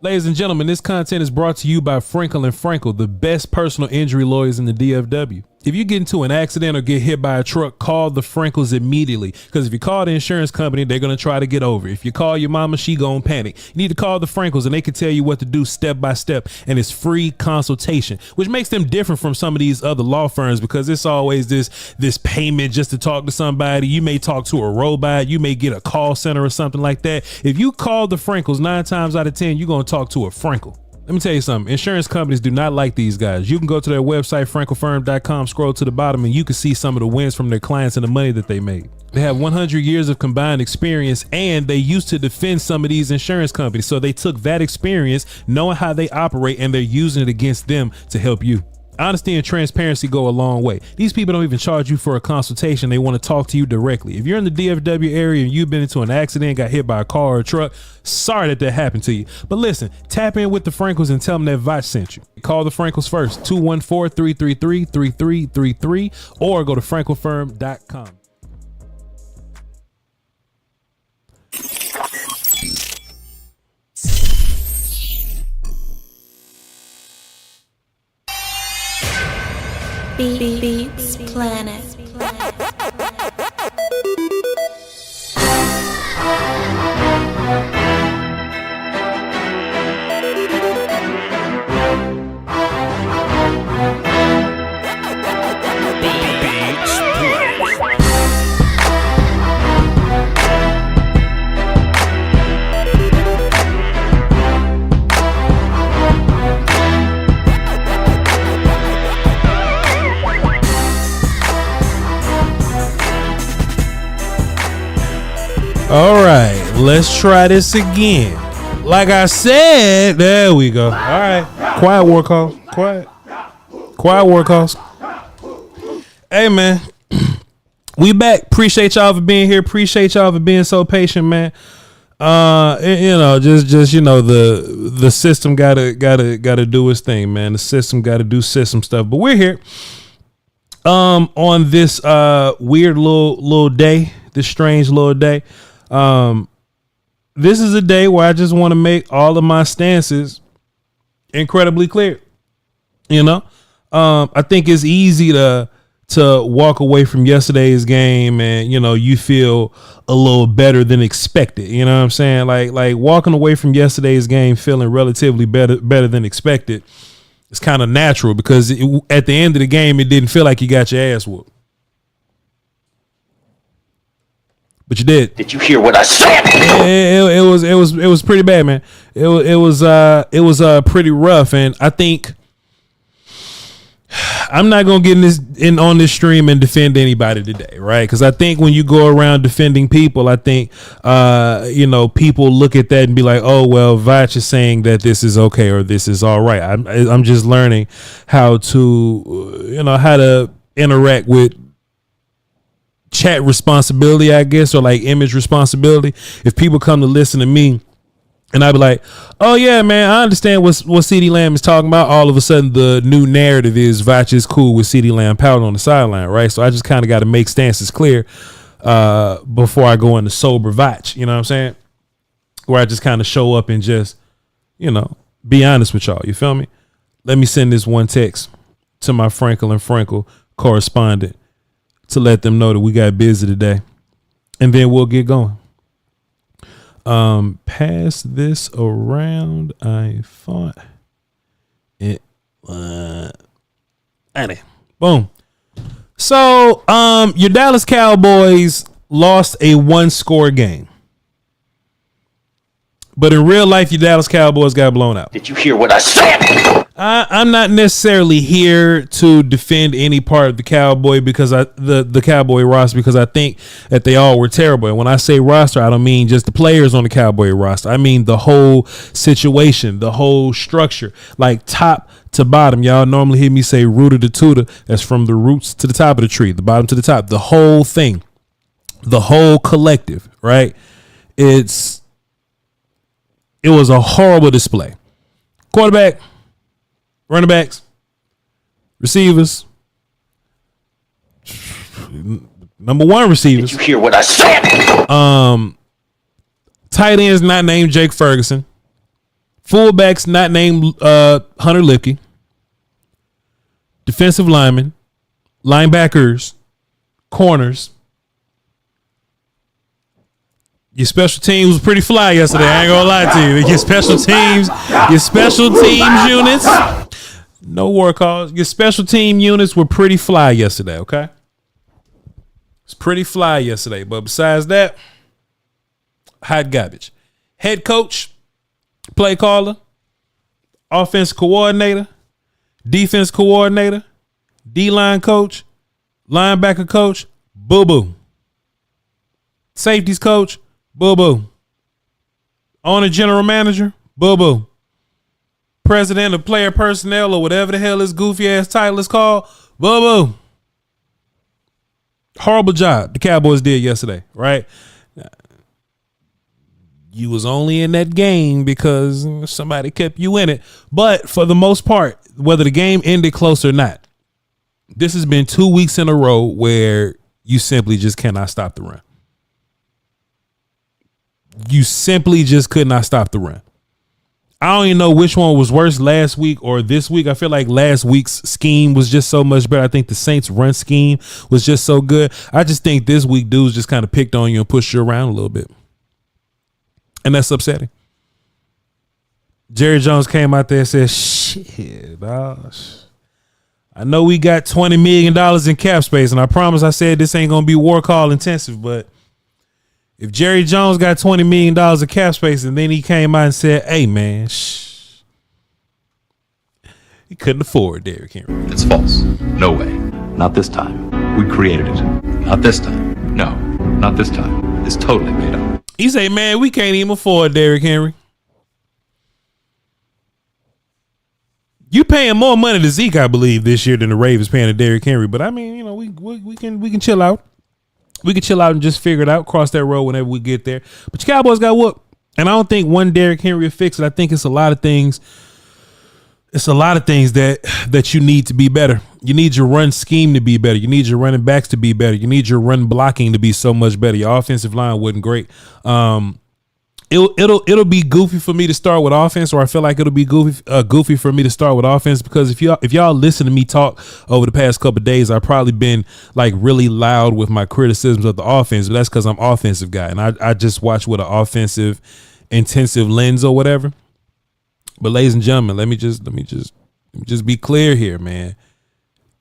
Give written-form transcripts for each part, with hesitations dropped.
Ladies and gentlemen, this content is brought to you by Frankel & Frankel, the best personal injury lawyers in the DFW. If you get into an accident or get hit by a truck, call the Frankels immediately. Because if you call the insurance company, they're going to try to get over it. If you call your mama, she going to panic. You need to call the Frankels and they can tell you what to do step by step. And it's free consultation, which makes them different from some of these other law firms because it's always this payment just to talk to somebody. You may talk to a robot. You may get a call center or something like that. If you call the Frankels, 9 times out of 10, you're going to talk to a Frankel. Let me tell you something. Insurance companies do not like these guys. You can go to their website, frankelfirm.com, scroll to the bottom, and you can see some of the wins from their clients and the money that they made. They have 100 years of combined experience, and they used to defend some of these insurance companies. So they took that experience, knowing how they operate, and they're using it against them to help you. Honesty and transparency go a long way. These people don't even charge you for a consultation. They want to talk to you directly. If you're in the DFW area and you've been into an accident, got hit by a car or a truck, sorry that happened to you. But listen, tap in with the Frankels and tell them that Voch sent you. Call the Frankels first, 214-333-3333, or go to frankelfirm.com. Beats Planet. All right, let's try this again. Like I said, there we go. All right, quiet war calls. Quiet war calls. Hey man, we back. Appreciate y'all for being here. Appreciate y'all for being so patient, man. Just you know, the system gotta do its thing, man. The system gotta do system stuff. But we're here. On this weird little day, this strange little day. This is a day where I just want to make all of my stances incredibly clear. You know, I think it's easy to walk away from yesterday's game and, you know, you feel a little better than expected. You know what I'm saying? Like walking away from yesterday's game feeling relatively better than expected. It's kind of natural because at the end of the game, it didn't feel like you got your ass whooped. But you did. Did you hear what I said? It was pretty bad, man. It was pretty rough, and I think I'm not gonna get on this stream and defend anybody today, right? Because I think when you go around defending people, I think people look at that and be like, oh well, Voch is saying that this is okay or this is all right. I'm just learning how to interact with chat responsibility, I guess, or like image responsibility. If people come to listen to me and I be like, oh yeah, man, I understand what CeeDee Lamb is talking about. All of a sudden the new narrative is Voch is cool with CeeDee Lamb pouting on the sideline, right? So I just kind of got to make stances clear before I go into sober Voch, you know what I'm saying? Where I just kind of show up and just, you know, be honest with y'all. You feel me? Let me send this one text to my Frankel & Frankel correspondent to let them know that we got busy today, and then we'll get going. Pass this around. I thought it. Boom. So, your Dallas Cowboys lost a 1-score game, but in real life, your Dallas Cowboys got blown out. Did you hear what I said? I'm not necessarily here to defend any part of the Cowboy because the Cowboy roster, because I think that they all were terrible. And when I say roster, I don't mean just the players on the Cowboy roster. I mean the whole situation, the whole structure, like top to bottom. Y'all normally hear me say rooter to tutor. That's from the roots to the top of the tree, the bottom to the top, the whole thing, the whole collective, right? It was a horrible display. Quarterback, running backs, receivers, Number one receivers. Did you hear what I said? Tight ends not named Jake Ferguson. Fullbacks not named Hunter Lipke. Defensive linemen, linebackers, corners. Your special teams was pretty fly yesterday. I ain't gonna lie to you. Your special teams units, no war calls. Your special team units were pretty fly yesterday, okay? It's pretty fly yesterday. But besides that, hot garbage. Head coach, play caller, offense coordinator, defense coordinator, D-line coach, linebacker coach, boo-boo. Safeties coach, boo-boo. Owner general manager, boo-boo. President of player personnel or whatever the hell this goofy ass title is called, boo-boo. Horrible job the Cowboys did yesterday, right? You was only in that game because somebody kept you in it. But for the most part, whether the game ended close or not, this has been 2 weeks in a row where you simply just cannot stop the run. You simply just could not stop the run. I don't even know which one was worse, last week or this week. I feel like last week's scheme was just so much better. I think the Saints' run scheme was just so good. I just think this week dudes just kind of picked on you and pushed you around a little bit. And that's upsetting. Jerry Jones came out there and said, shit, I know we got $20 million in cap space, and I promise I said this ain't going to be war call intensive, but if Jerry Jones got $20 million in cap space and then he came out and said, hey, man, he couldn't afford Derrick Henry. It's false. No way. Not this time. We created it. Not this time. No, not this time. It's totally made up. He say, man, we can't even afford Derrick Henry. You paying more money to Zeke, I believe, this year than the Ravens paying to Derrick Henry. But I mean, you know, we can chill out. We can chill out and just figure it out, cross that road whenever we get there. But your Cowboys got whooped. And I don't think one Derrick Henry will fix it. I think it's a lot of things. It's a lot of things that you need to be better. You need your run scheme to be better. You need your running backs to be better. You need your run blocking to be so much better. Your offensive line wasn't great. It'll be goofy for me to start with offense, or I feel like it'll be goofy for me to start with offense, because if y'all listen to me talk over the past couple of days, I've probably been like really loud with my criticisms of the offense, but that's because I'm offensive guy and I just watch with an offensive intensive lens or whatever. But ladies and gentlemen, let me just be clear here, man.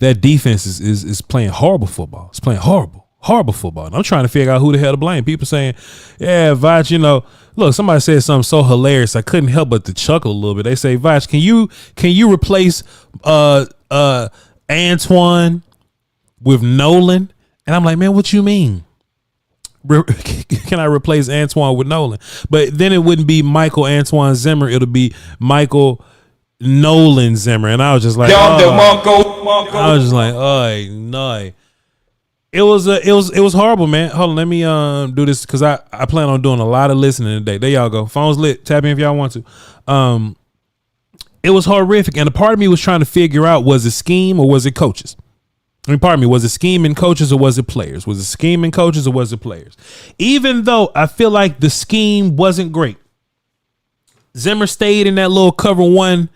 That defense is playing horrible football. It's playing horrible football. And I'm trying to figure out who the hell to blame. People saying, yeah, Voch, you know, look, somebody said something so hilarious I couldn't help but to chuckle a little bit. They say, Voch, can you replace Antoine with Nolan? And I'm like, man, what you mean? Can I replace Antoine with Nolan? But then it wouldn't be Michael Antoine Zimmer. It'll be Michael Nolan Zimmer. And I was just like, I was just like, oh no. It was horrible, man. Hold on, let me do this because I plan on doing a lot of listening today. There y'all go. Phone's lit. Tap in if y'all want to. It was horrific, and a part of me was trying to figure out, was it scheme or was it coaches? I mean, pardon me, was it scheme and coaches or was it players? Was it scheme and coaches or was it players? Even though I feel like the scheme wasn't great, Zimmer stayed in that little cover 1,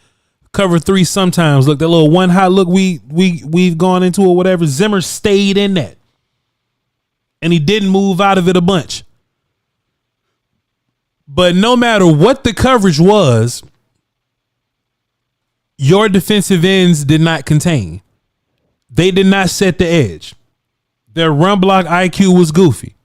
cover 3 sometimes. Look, that little one high look we've gone into or whatever. Zimmer stayed in that. And he didn't move out of it a bunch. But no matter what the coverage was, your defensive ends did not contain. They did not set the edge. Their run block IQ was goofy.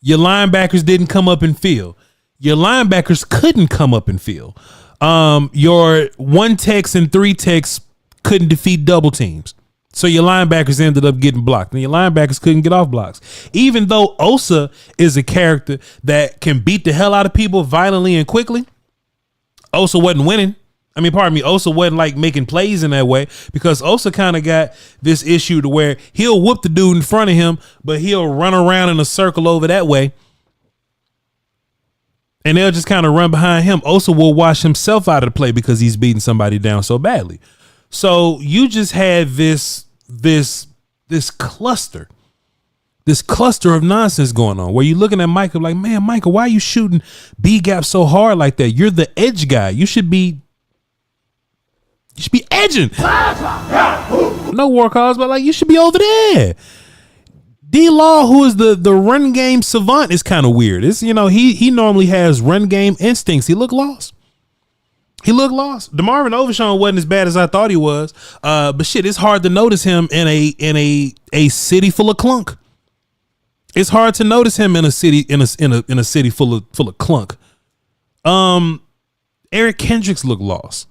Your linebackers didn't come up and field. Your linebackers couldn't come up and field. Your 1 techs and 3 techs couldn't defeat double teams. So your linebackers ended up getting blocked, and your linebackers couldn't get off blocks. Even though Osa is a character that can beat the hell out of people violently and quickly, Osa wasn't winning. I mean, pardon me, Osa wasn't like making plays in that way, because Osa kind of got this issue to where he'll whoop the dude in front of him, but he'll run around in a circle over that way. And they'll just kind of run behind him. Osa will wash himself out of the play because he's beating somebody down so badly. So you just had this cluster this cluster of nonsense going on where you're looking at Michael like, man, Michael, why are you shooting B gap so hard like that? You're the edge guy. You should be edging. No war calls, but like you should be over there. D-Law, who is the run game savant, is kind of weird. It's, he normally has run game instincts. He looked lost. DeMarvin Overshawn wasn't as bad as I thought he was. But shit, it's hard to notice him in a city full of clunk. It's hard to notice him in a city full of clunk. Eric Kendricks looked lost.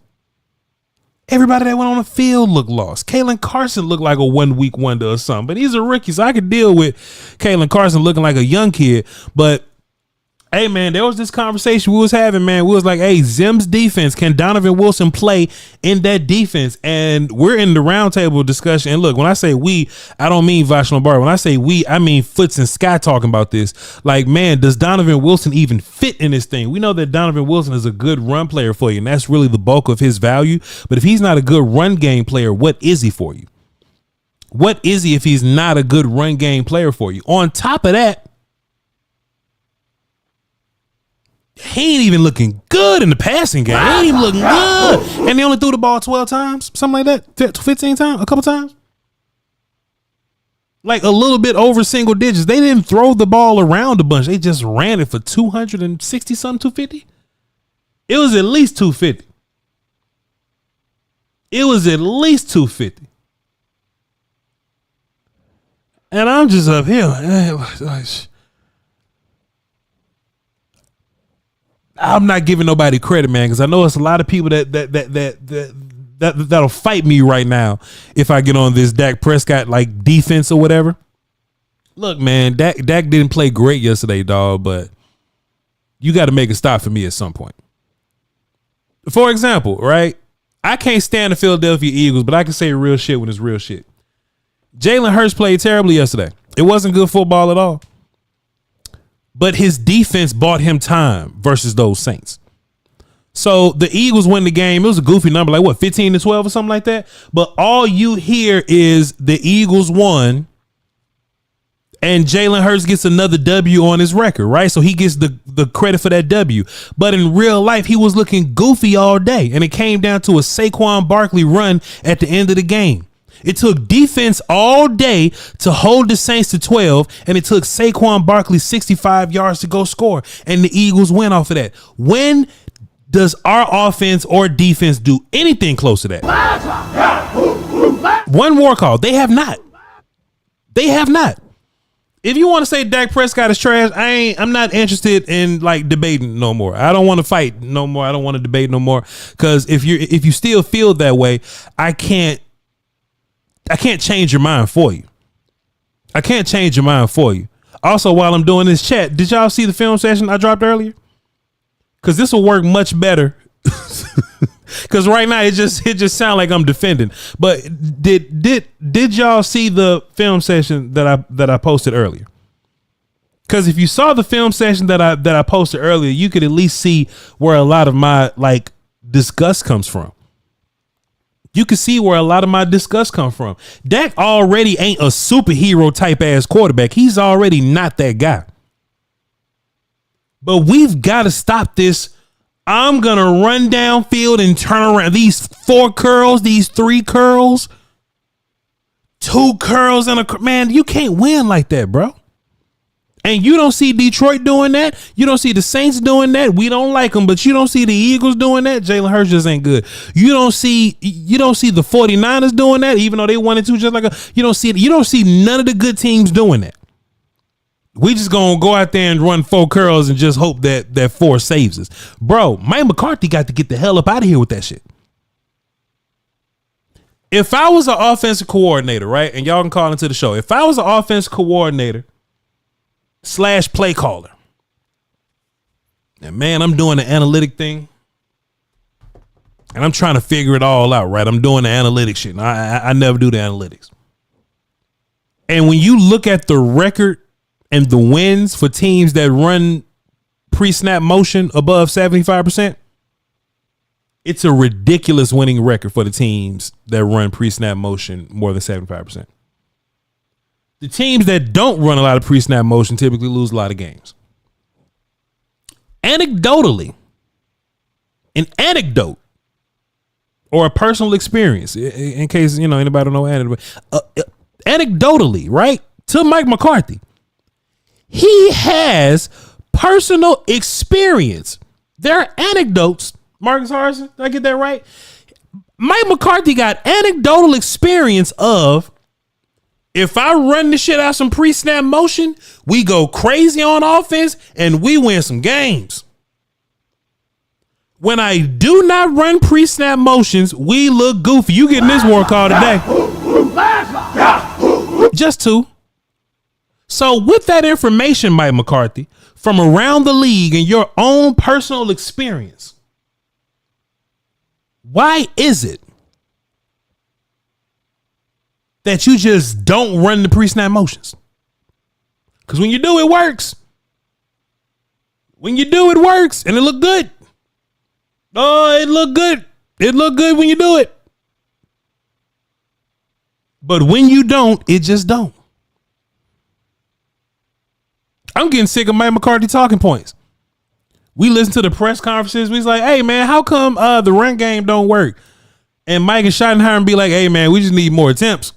Everybody that went on the field looked lost. Kalen Carson looked like a 1 week wonder or something, but he's a rookie, so I could deal with Kalen Carson looking like a young kid. But hey, man, there was this conversation we was having, man. We was like, hey, Zim's defense, can Donovan Wilson play in that defense? And we're in the roundtable discussion. And look, when I say we, I don't mean Voch Lombardi. When I say we, I mean Foots and Sky talking about this. Like, man, does Donovan Wilson even fit in this thing? We know that Donovan Wilson is a good run player for you, and that's really the bulk of his value. But if he's not a good run game player, what is he for you? What is he if he's not a good run game player for you? On top of that, he ain't even looking good in the passing game. He ain't even looking good. And they only threw the ball 12 times, something like that, 15 times, a couple times. Like a little bit over single digits. They didn't throw the ball around a bunch. They just ran it for 260 something, 250. It was at least 250. It was at least 250. And I'm just up here. I'm not giving nobody credit, man, because I know it's a lot of people that'll fight me right now if I get on this Dak Prescott like defense or whatever. Look, man, Dak didn't play great yesterday, dog, but you got to make a stop for me at some point. For example, right? I can't stand the Philadelphia Eagles, but I can say real shit when it's real shit. Jalen Hurts played terribly yesterday. It wasn't good football at all. But his defense bought him time versus those Saints. So the Eagles win the game. It was a goofy number, like what, 15-12 or something like that. But all you hear is the Eagles won and Jalen Hurts gets another W on his record, right? So he gets the credit for that W. But in real life, he was looking goofy all day. And it came down to a Saquon Barkley run at the end of the game. It took defense all day to hold the Saints to 12, and it took Saquon Barkley 65 yards to go score, and the Eagles went off of that. When does our offense or defense do anything close to that? One war call. They have not. They have not. If you want to say Dak Prescott is trash, I'm not interested in like debating no more. I don't want to fight no more. I don't want to debate no more, because if you still feel that way, I can't change your mind for you. I can't change your mind for you. Also, while I'm doing this chat, did y'all see the film session I dropped earlier? Because this will work much better. Because right now it just sounds like I'm defending. But did y'all see the film session that I posted earlier? Because if you saw the film session that I posted earlier, you could at least see where a lot of my like disgust comes from. You can see where a lot of my disgust come from. Dak already ain't a superhero type ass quarterback. He's already not that guy. But we've got to stop this. I'm going to run downfield and turn around. These 4 curls, these 3 curls, 2 curls and a man. You can't win like that, bro. And you don't see Detroit doing that. You don't see the Saints doing that. We don't like them, but you don't see the Eagles doing that. Jalen Hurts just ain't good. You don't see the 49ers doing that, even though they 1-2 just like you don't see none of the good teams doing that. We just gonna go out there and run 4 curls and just hope that 4 saves us. Bro, Mike McCarthy got to get the hell up out of here with that shit. If I was an offensive coordinator, right, and y'all can call into the show. If I was an offensive coordinator / play caller, and man, I'm doing the analytic thing, and I'm trying to figure it all out, right? I'm doing the analytics shit. I never do the analytics. And when you look at the record and the wins for teams that run pre-snap motion above 75%, it's a ridiculous winning record for the teams that run pre-snap motion more than 75%. The teams that don't run a lot of pre-snap motion typically lose a lot of games. Anecdotally, an anecdote or a personal experience, in case anybody don't know anecdotally, right? To Mike McCarthy, he has personal experience. There are anecdotes. Marcus Hardison, did I get that right? Mike McCarthy got anecdotal experience of, if I run the shit out some pre-snap motion, we go crazy on offense and we win some games. When I do not run pre-snap motions, we look goofy. You getting this war call today. Just two. So with that information, Mike McCarthy, from around the league and your own personal experience, why is it that you just don't run the pre-snap motions? Because when you do, it works. When you do, it works, and it look good. Oh, it look good. It look good when you do it. But when you don't, it just don't. I'm getting sick of Mike McCarthy talking points. We listen to the press conferences. We's like, hey, man, how come the run game don't work? And Mike and Schottenheimer be like, hey, man, we just need more attempts.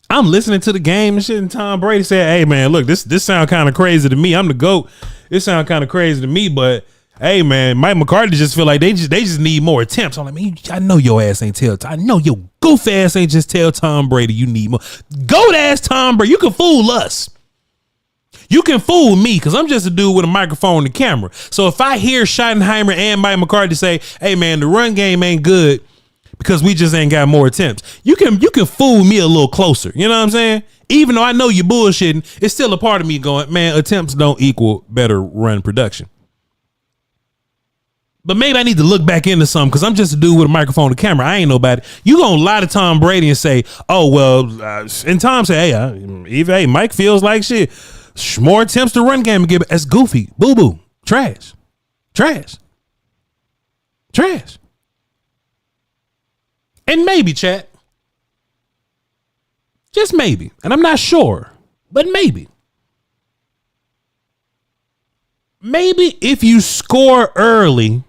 I'm listening to the game and shit, and Tom Brady said, hey, man, look, this sound kind of crazy to me. I'm the GOAT. This sound kind of crazy to me, but hey, man, Mike McCarthy just feel like they just need more attempts. I'm like, man, I know your ass ain't tell. I know your goof ass ain't just tell Tom Brady you need more. GOAT ass Tom Brady. You can fool us. You can fool me because I'm just a dude with a microphone and camera. So if I hear Schottenheimer and Mike McCarthy say, hey, man, the run game ain't good because we just ain't got more attempts, you can fool me a little closer. You know what I'm saying? Even though I know you're bullshitting, it's still a part of me going, man, attempts don't equal better run production. But maybe I need to look back into something because I'm just a dude with a microphone and camera. I ain't nobody. You gonna lie to Tom Brady and say, oh, well, and Tom say, hey, Mike feels like shit. More attempts to run game and give it. That's goofy. Boo boo. Trash. And maybe, chat. Just maybe. And I'm not sure, but maybe. Maybe if you score early,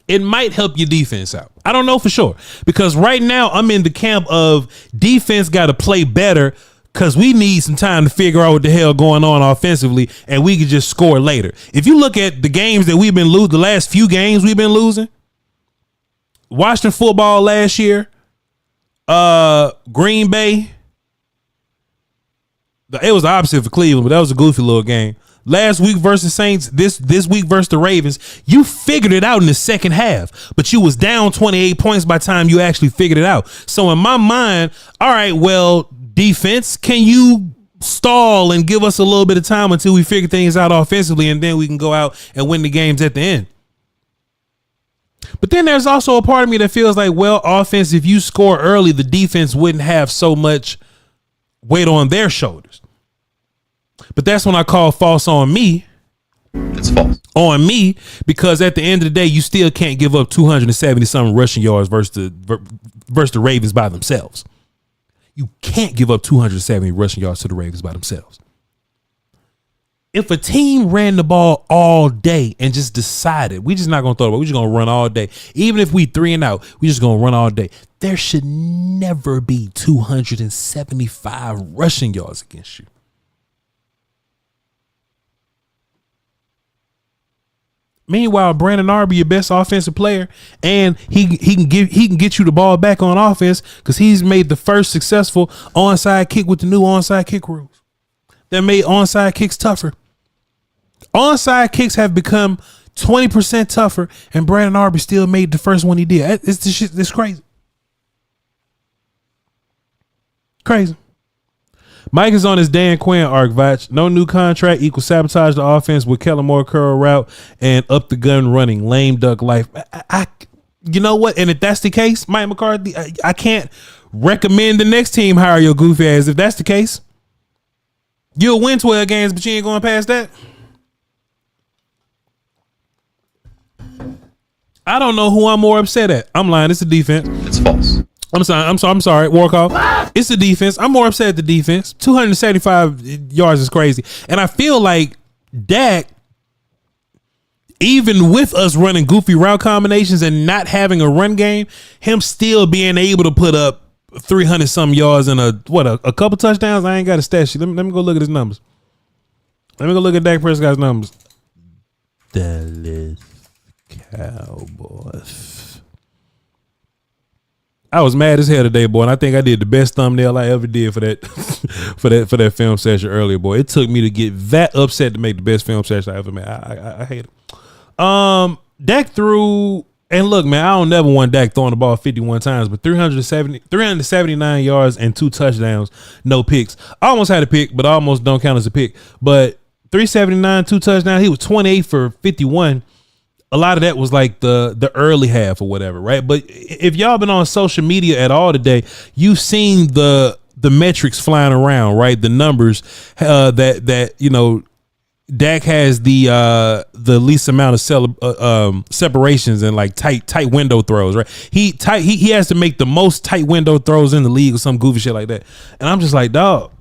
it might help your defense out. I don't know for sure. Because right now I'm in the camp of defense got to play better because we need some time to figure out what the hell going on offensively, and we can just score later. If you look at the games that we've been losing, the last few games we've been losing, Washington football last year, Green Bay, it was the opposite for Cleveland, but that was a goofy little game. Last week versus Saints, this week versus the Ravens, you figured it out in the second half, but you was down 28 points by the time you actually figured it out. So in my mind, all right, well, defense, can you stall and give us a little bit of time until we figure things out offensively, and then we can go out and win the games at the end? But then there's also a part of me that feels like, well, offense, if you score early, the defense wouldn't have so much weight on their shoulders. But that's when I call false on me. It's false on me, because at the end of the day, you still can't give up 270 something rushing yards versus the Ravens by themselves. You can't give up 270 rushing yards to the Ravens by themselves. If a team ran the ball all day and just decided we just not going to throw the ball, we're just going to run all day. Even if we 3 and out, we just going to run all day. There should never be 275 rushing yards against you. Meanwhile, Brandon Arby, your best offensive player, and he can get you the ball back on offense because he's made the first successful onside kick with the new onside kick rules that made onside kicks tougher. Onside kicks have become 20% tougher, and Brandon Arby still made the first one he did. It's crazy. Crazy. Mike is on his Dan Quinn arc, Voch. No new contract equals sabotage the offense with Kellen Moore curl route and up the gun running. Lame duck life. You know what? And if that's the case, Mike McCarthy, I can't recommend the next team hire your goofy ass. If that's the case, you'll win 12 games, but you ain't going past that. I don't know who I'm more upset at. I'm lying. It's the defense. It's false. I'm sorry. Walk off. It's the defense. I'm more upset at the defense. 275 yards is crazy. And I feel like Dak, even with us running goofy route combinations and not having a run game, him still being able to put up 300 some yards and a couple touchdowns. I ain't got a stat sheet. Let me go look at his numbers. Let me go look at Dak Prescott's numbers. Dallas Cowboys. I was mad as hell today, boy, and I think I did the best thumbnail I ever did for that for that film session earlier, boy. It took me to get that upset to make the best film session I ever made. I hate it. Dak threw, and look, man, I don't never want Dak throwing the ball 51 times, but 379 yards and 2 touchdowns, no picks. I almost had a pick, but I almost don't count as a pick. But 379, 2 touchdowns. He was 28 for 51. A lot of that was like the early half or whatever, right? But if y'all been on social media at all today, you've seen the metrics flying around, right? The numbers that you know, Dak has the least amount of separations and like tight window throws, right? He has to make the most tight window throws in the league or some goofy shit like that. And I'm just like, dog,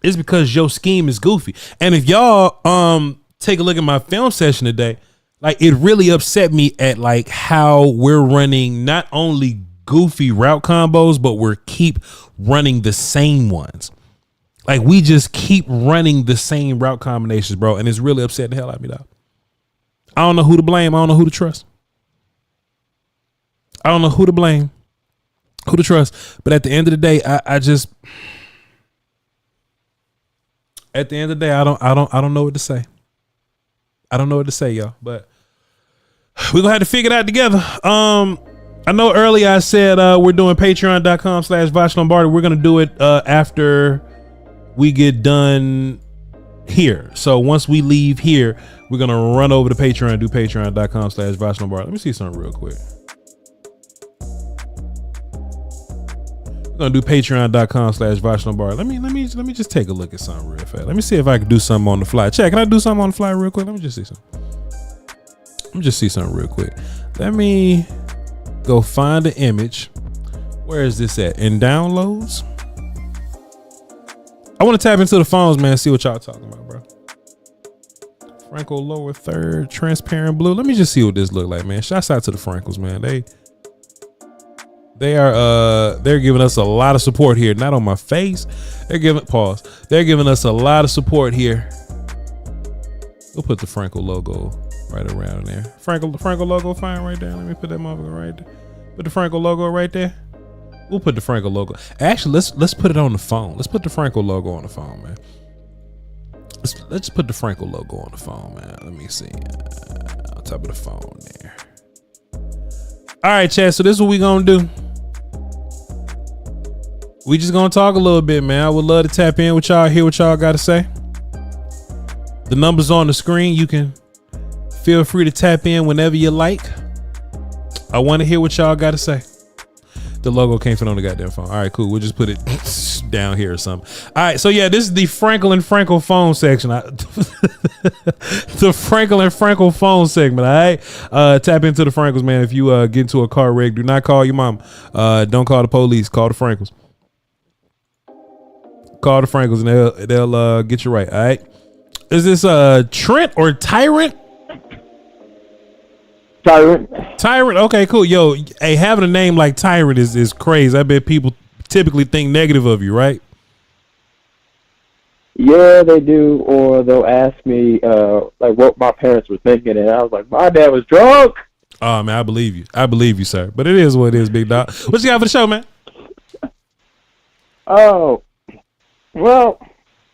it's because your scheme is goofy. And if y'all take a look at my film session today, like it really upset me at like how we're running not only goofy route combos, but we're keep running the same ones. Like we just keep running the same route combinations, bro. And it's really upsetting the hell out of me, dog. I don't know who to blame. I don't know who to trust. I don't know who to blame, who to trust. But at the end of the day, I just at the end of the day, I don't know what to say. I don't know what to say, y'all, but we're gonna have to figure it out together. I know earlier I said we're doing patreon.com/vochlombardi. We're gonna do it after we get done here. So once we leave here, we're gonna run over to Patreon and do patreon.com/vochlombardi. Let me see something real quick. We're gonna do patreon.com/vochlombardi. Let me just take a look at something real fast. Let me see if I can do something on the fly. Check, can I do something on the fly real quick? Let me just see something. Let me just see something real quick. Let me go find the image. Where is this at? In downloads? I want to tap into the phones, man. See what y'all talking about, bro. Franco lower third, transparent blue. Let me just see what this look like, man. Shouts out to the Frankles, man. They're giving us a lot of support here. Not on my face. They're giving us a lot of support here. We'll put the Franco logo right around there. The Franco logo fine right there. Let me put that motherfucker right there. Put the Franco logo right there. We'll put the Franco logo. Actually, let's put it on the phone. Let's put the Franco logo on the phone, man. Let's put the Franco logo on the phone, man. Let me see. On top of the phone there. All right, Chad. So this is what we gonna do. We just gonna talk a little bit, man. I would love to tap in with y'all, hear what y'all got to say. The number's on the screen. You can feel free to tap in whenever you like. I want to hear what y'all got to say. The logo can't fit on the goddamn phone. All right, cool. We'll just put it down here or something. All right, so yeah, this is the Frankel and Frankel phone section. The Frankel and Frankel phone segment. All right, tap into the Frankels, man. If you get into a car wreck, do not call your mom. Don't call the police. Call the Frankels. Call the Frankels and they'll get you right. All right. Is this Trent or Tyrant? Tyrant. Okay, cool. Yo, hey, having a name like Tyrant is crazy. I bet people typically think negative of you, right? Yeah, they do. Or they'll ask me like what my parents were thinking, and I was like, my dad was drunk. Oh man, I believe you. I believe you, sir. But it is what it is, big dog. What you got for the show, man? Oh, well,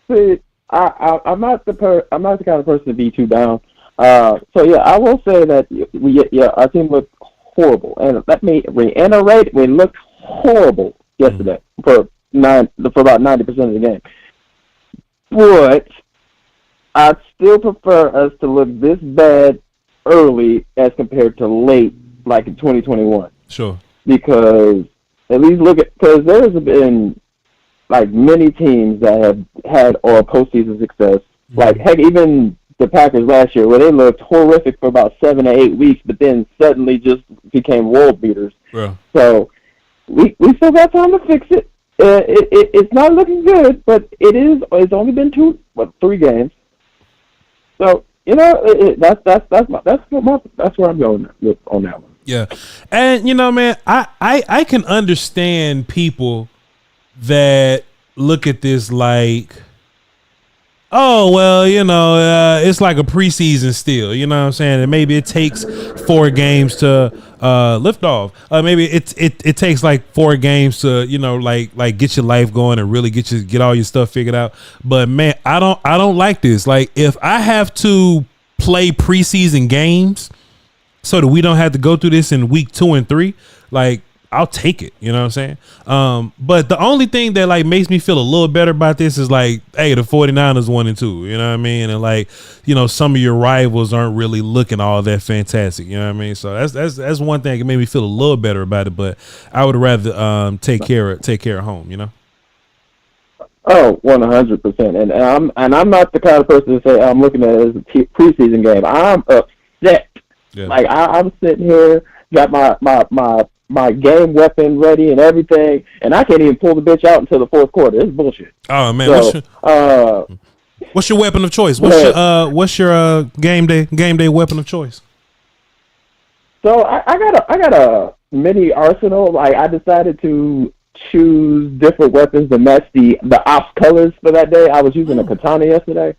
see, I'm not the kind of person to be too down. So yeah, I will say that our team looked horrible, and let me reiterate, we looked horrible yesterday for about 90% of the game. But I'd still prefer us to look this bad early as compared to late, like in 2021. Sure. Because at least because there's been like many teams that have had or postseason success. Mm-hmm. Like heck, even the Packers last year, where they looked horrific for about 7 to 8 weeks, but then suddenly just became world beaters. Yeah. So we still got time to fix it. It's not looking good, but it is. It's only been 3 games. So that's where I'm going with on that one. Yeah, and man, I can understand people that look at this like, oh, well, it's like a preseason still, you know what I'm saying? And maybe it takes 4 games to lift off. Maybe it takes like 4 games to, like get your life going and really get all your stuff figured out. But man, I don't like this. Like, if I have to play preseason games so that we don't have to go through this in week 2 and 3, like, I'll take it, you know what I'm saying? But the only thing that like makes me feel a little better about this is like, hey, the 49ers 1-2, you know what I mean? And like, some of your rivals aren't really looking all that fantastic, you know what I mean? So that's one thing that made me feel a little better about it, but I would rather take care of home, Oh, 100%. And I'm not the kind of person to say I'm looking at it as a preseason game. I'm upset. Yeah. Like I'm sitting here, got my game weapon ready and everything, and I can't even pull the bitch out until the 4th quarter. It's bullshit. Oh man, so, what's your weapon of choice? What's your game day weapon of choice? So I got a mini arsenal. Like, I decided to choose different weapons to match the ops colors for that day. I was using a katana yesterday.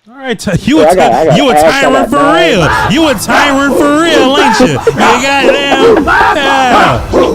All right, you a tyrant for real. You a tyrant for real, ain't you? You goddamn.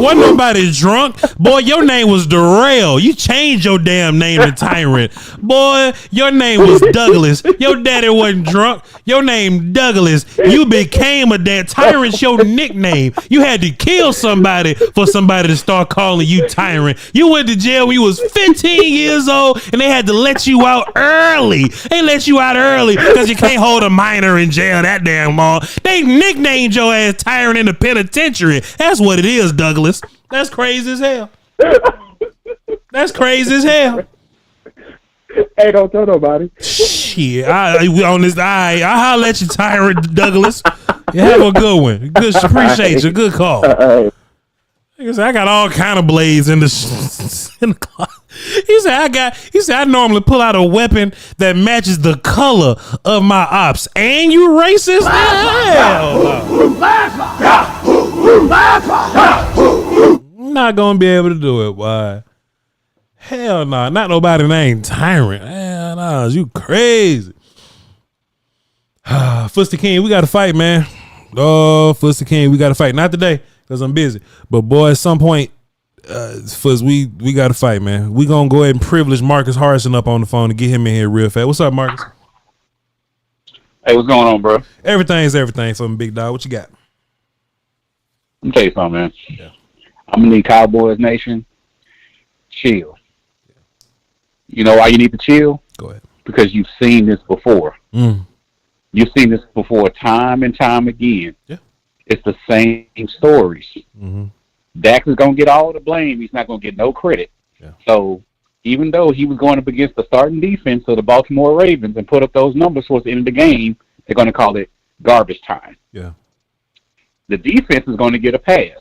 Wasn't nobody drunk. Boy, your name was Darrell. You changed your damn name to Tyrant. Boy, your name was Douglas. Your daddy wasn't drunk. Your name Douglas. You became a damn Tyrant's your nickname. You had to kill somebody for somebody to start calling you Tyrant. You went to jail when you was 15 years old, and they had to let you out early. They let you out early because you can't hold a minor in jail that damn long. They nicknamed your ass Tyrant in the penitentiary. That's what it is, Douglas. That's crazy as hell. That's crazy as hell. Hey, don't tell nobody. Shit, I'll holler at you, Tyrant Douglas. You have a good one. Good, appreciate you. Good call. I got all kind of blades in the closet. He said I normally pull out a weapon that matches the color of my ops. And you racist? Hell no. I'm not gonna be able to do it. Why? Hell no. Not nobody named Tyrant. Hell no. You crazy. Fuster King, we gotta fight, man. Oh, Fuster King, we gotta fight. Not today, because I'm busy. But boy, at some point, Fuzz, we got to fight, man. We gonna go ahead and privilege Demarcus Hardison up on the phone and get him in here real fast. What's up, Marcus? Hey, what's going on, bro? Everything's everything for me, big dog. What you got? Let me tell you something, man. Yeah. I'm gonna need Cowboys Nation. Chill. Yeah. You know why you need to chill? Go ahead. Because you've seen this before. You've seen this before time and time again. Yeah. It's the same stories. Mm-hmm. Dak is going to get all the blame. He's not going to get no credit. Yeah. So even though he was going up against the starting defense of the Baltimore Ravens and put up those numbers towards the end of the game, they're going to call it garbage time. Yeah. The defense is going to get a pass.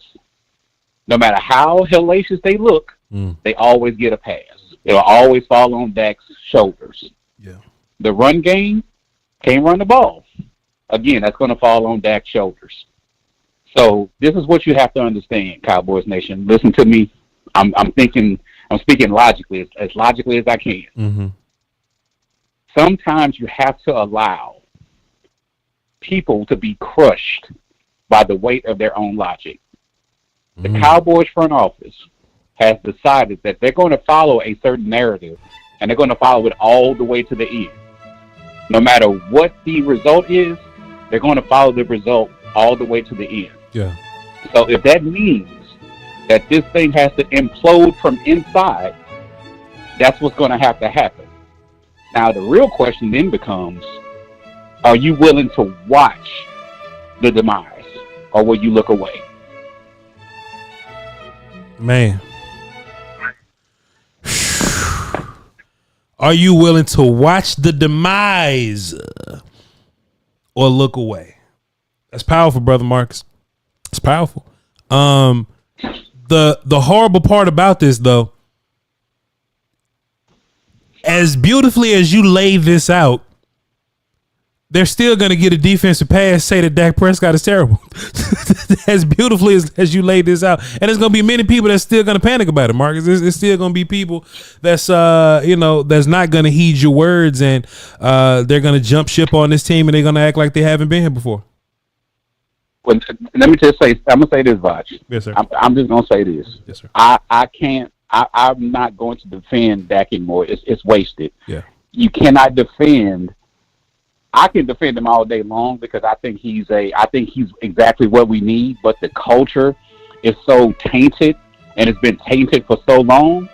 No matter how hellacious they look, they always get a pass. It'll always fall on Dak's shoulders. Yeah. The run game can't run the ball. Again, that's going to fall on Dak's shoulders. So this is what you have to understand, Cowboys Nation. Listen to me. I'm speaking logically, as logically as I can. Mm-hmm. Sometimes you have to allow people to be crushed by the weight of their own logic. The Cowboys front office has decided that they're going to follow a certain narrative, and they're going to follow it all the way to the end. No matter what the result is, they're going to follow the result all the way to the end. Yeah. So if that means that this thing has to implode from inside, that's what's going to happen. Now, the real question then becomes, are you willing to watch the demise, or will you look away? Man. Are you willing to watch the demise or look away? That's powerful, brother Marcus. It's powerful. The horrible part about this, though, as beautifully as you lay this out, they're still going to get a defensive pass, say that Dak Prescott is terrible. As beautifully as you laid this out. And there's going to be many people that's still going to panic about it, Marcus. It's still going to be people that's, that's not going to heed your words, and they're going to jump ship on this team, and they're going to act like they haven't been here before. Well, let me just say, I'm going to say this, Voch. Yes, sir. I'm just going to say this. Yes, sir. I'm not going to defend Dak anymore. It's wasted. Yeah. You cannot defend. I can defend him all day long because I think he's exactly what we need, but the culture is so tainted, and it's been tainted for so long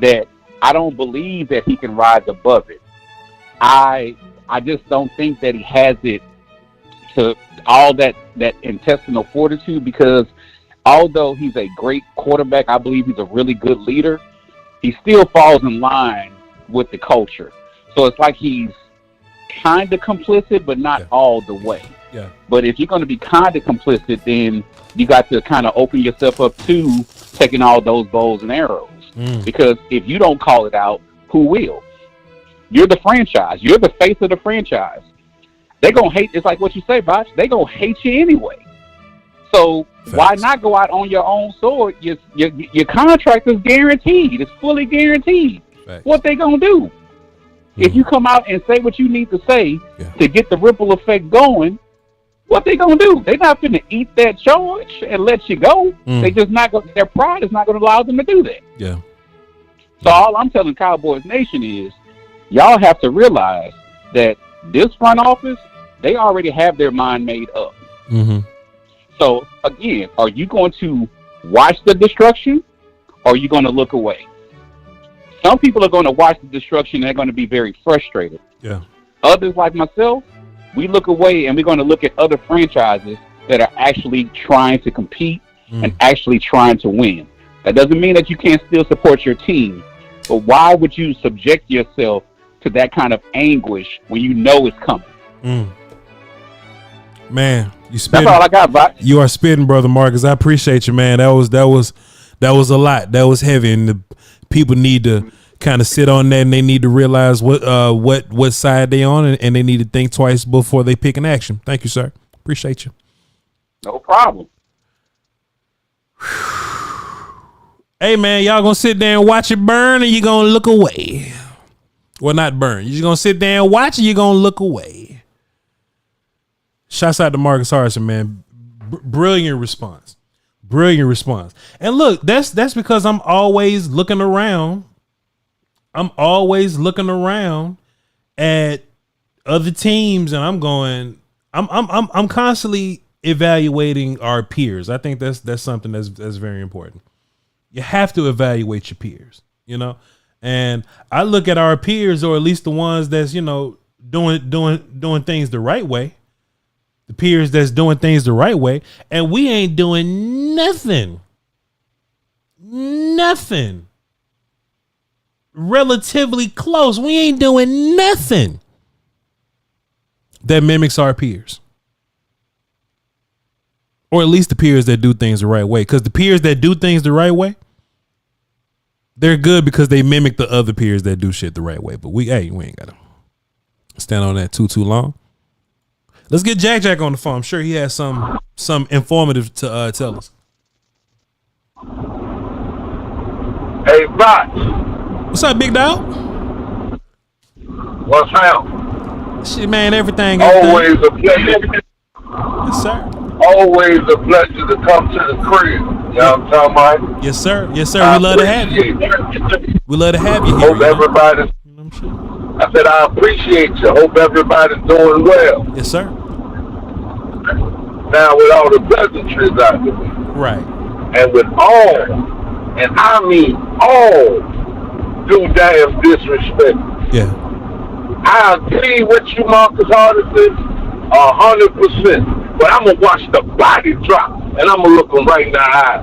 that I don't believe that he can rise above it. I just don't think that he has it to all that intestinal fortitude, because although he's a great quarterback, I believe he's a really good leader, he still falls in line with the culture. So it's like he's kind of complicit, but not all the way. Yeah. But if you're going to be kind of complicit, then you got to kind of open yourself up to taking all those bows and arrows. Because if you don't call it out, who will? You're the franchise. You're the face of the franchise. They're going to hate. It's like what you say, Voch. They're going to hate you anyway. So why not go out on your own sword? Your contract is guaranteed. It's fully guaranteed. Facts. What they going to do? If you come out and say what you need to say to get the ripple effect going, what they gonna do? They're not gonna eat that charge and let you go. They just not gonna. Their pride is not gonna allow them to do that. Yeah. So all I'm telling Cowboys Nation is, y'all have to realize that this front office, they already have their mind made up. So again, are you going to watch the destruction, or are you going to look away? Some people are going to watch the destruction and they're going to be very frustrated. Yeah. Others, like myself, we look away and we're going to look at other franchises that are actually trying to compete and actually trying to win. That doesn't mean that you can't still support your team, but why would you subject yourself to that kind of anguish when you know it's coming? Man, you spitting. That's all I got, Voch. You are spitting, brother Marcus. I appreciate you, man. That was a lot. That was heavy, and the people need to kind of sit on that, and they need to realize what side they on, and they need to think twice before they pick an action. Thank you, sir. Appreciate you. No problem. Hey, man, y'all gonna sit there and watch it burn, or you gonna look away? Well, not burn. You just gonna sit there and watch, or you gonna look away? Shouts out to Demarcus Hardison, man. Brilliant response. Brilliant response. And look, that's because I'm always looking around. I'm always looking around at other teams, and I'm constantly evaluating our peers. I think that's something that's very important. You have to evaluate your peers, you know. And I look at our peers, or at least the ones that's, doing things the right way. The peers that's doing things the right way, and we ain't doing nothing relatively close. We ain't doing nothing that mimics our peers, or at least the peers that do things the right way. Because the peers that do things the right way, they're good because they mimic the other peers that do shit the right way. But we ain't gotta stand on that too long. Let's get Jack on the phone. I'm sure he has some informative to tell us. Hey, Voch. What's up, big dog? What's happening? Shit, man, everything. Always a pleasure. Yes, sir. Always a pleasure to come to the crib. You know what I'm talking about? Yes, sir. Yes, sir. We love to have you. We love to have you here. Hope everybody. I said I appreciate you. Hope everybody's doing well. Yes, sir. Now with all the pleasantries out there. Right. And with all, and I mean all, due damn disrespect. Yeah. I agree with you, Marcus Hardison, 100%. But I'm gonna watch the body drop, and I'm gonna look him right in the eye.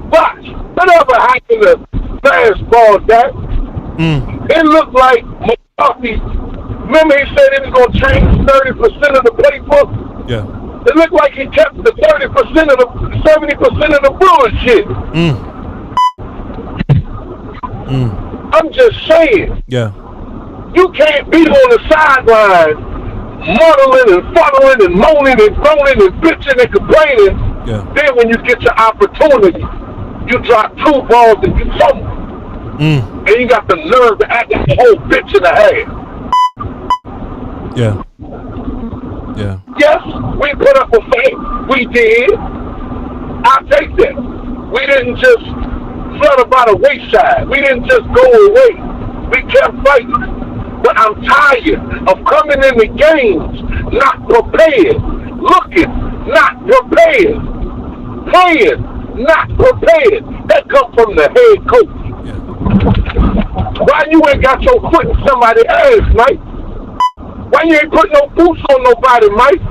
Watch. Whatever happened to fastball that? It looked like McCarthy. Remember he said he was gonna change 30% of the playbook? Yeah. It looked like he kept the 30% of the 70% of the bullshit. I'm just saying. Yeah. You can't be on the sideline muddling and fuddling and moaning and groaning and bitching and complaining. Yeah. Then when you get your opportunity, you drop 2 balls and you fumble. And you got the nerve to act like a whole bitch and a half. Yeah. Yeah. Yes, we put up a fight. We did. I'll take that. We didn't just flutter by the wayside. We didn't just go away. We kept fighting. But I'm tired of coming in the games not prepared, looking not prepared, playing not prepared. That comes from the head coach. Yeah. Why you ain't got your foot in somebody's ass, Mike? Why you ain't put no boots on nobody, Mike?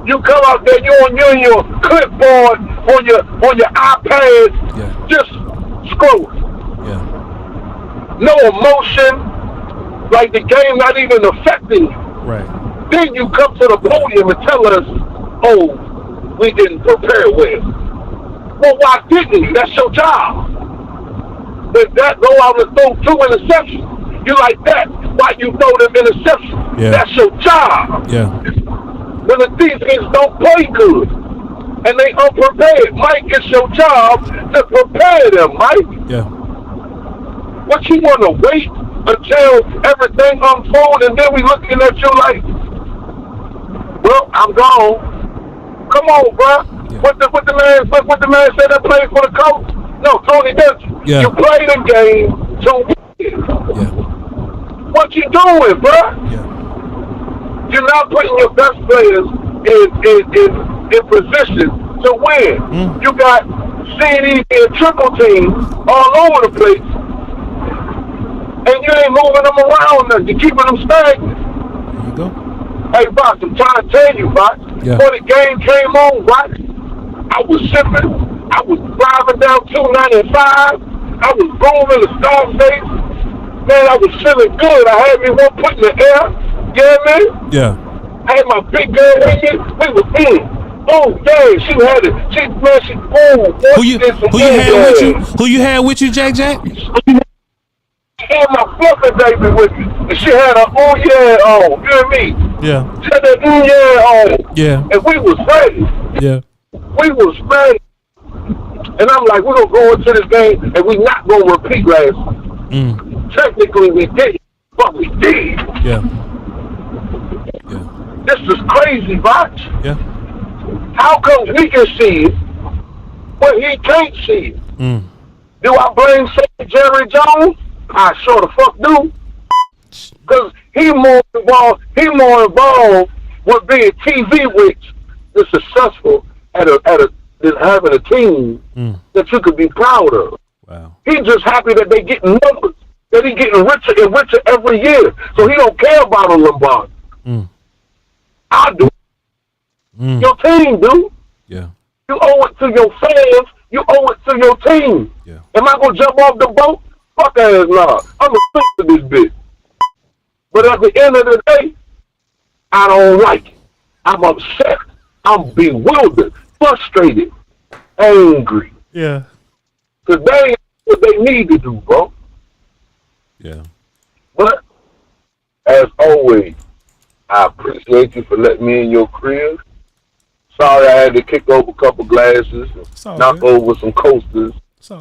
You come out there, you on your clipboard, on your iPad, just scrolling. Yeah. No emotion, like the game not even affecting you. Right. Then you come to the podium and tell us, oh, we didn't prepare well. Well, why didn't you? That's your job. If that go out and throw 2 interceptions, you like that. Why you throw them interceptions? Yeah. That's your job. Yeah. When the defense don't play good and they unprepared, Mike, it's your job to prepare them, Mike. Yeah. What you want to wait until everything unfolds and then we looking at you like, well, I'm gone. Come on, bro. Yeah. What the man said that played for the coach? No, Tony Dungy. Yeah. You play the game to win. Yeah. What you doing, bro? Yeah. You're not putting your best players in position to win. You got CD and triple teams all over the place, and you ain't moving them around. You're keeping them stagnant. There you go. Hey, Voch, I'm trying to tell you, Voch. Yeah. Before the game came on, Voch, I was sipping. I was driving down 295. I was rolling the Scarface. Man, I was feeling good. I had me one foot in the air. You know what I mean? Yeah. I had my big girl with me. We was in. Oh, dang, she had it. She Who you had with you, Jack? She had my fluffy baby with me. And she had her oh yeah on. You know what I mean? Yeah. She had that oh yeah on. Yeah. And we was ready. Yeah. We was ready. And I'm like, we're going to go into this game and we're not going to repeat last. Technically, we did, but we did. Yeah. Yeah. This is crazy, Voch. Yeah. How come we can see it, but he can't see it? Do I blame say Jerry Jones? I sure the fuck do. Because he more involved with being TV rich and successful than having a team that you could be proud of. Wow. He's just happy that they getting numbers, that he getting richer and richer every year. So he don't care about a Lombardi. I do. Your team do. Yeah. You owe it to your fans. You owe it to your team. Yeah. Am I gonna jump off the boat? Fuck ass nah. I'm gonna stick to this bitch. But at the end of the day, I don't like it. I'm upset. I'm bewildered, frustrated, angry. Yeah. Because that ain't what they need to do, bro. Yeah. But, as always, I appreciate you for letting me in your crib. Sorry I had to kick over a couple glasses and knock over some coasters.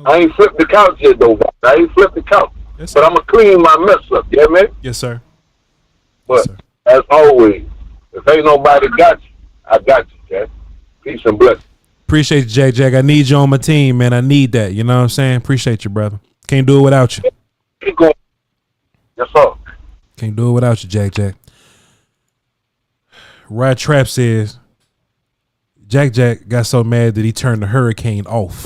I ain't flipped the couch yet, though. I ain't flipped the couch. Yes, but I'm going to clean my mess up, yeah, man? Yes, sir. But, Yes, sir. as always, if ain't nobody got you, I got you, Jack. Peace and blessings. Appreciate you, Jack. I need you on my team, man. I need that. You know what I'm saying? Appreciate you, brother. Can't do it without you. Keep going. Yes, sir. Can't do it without you, Jack. Rod Trap says Jack got so mad that he turned the hurricane off.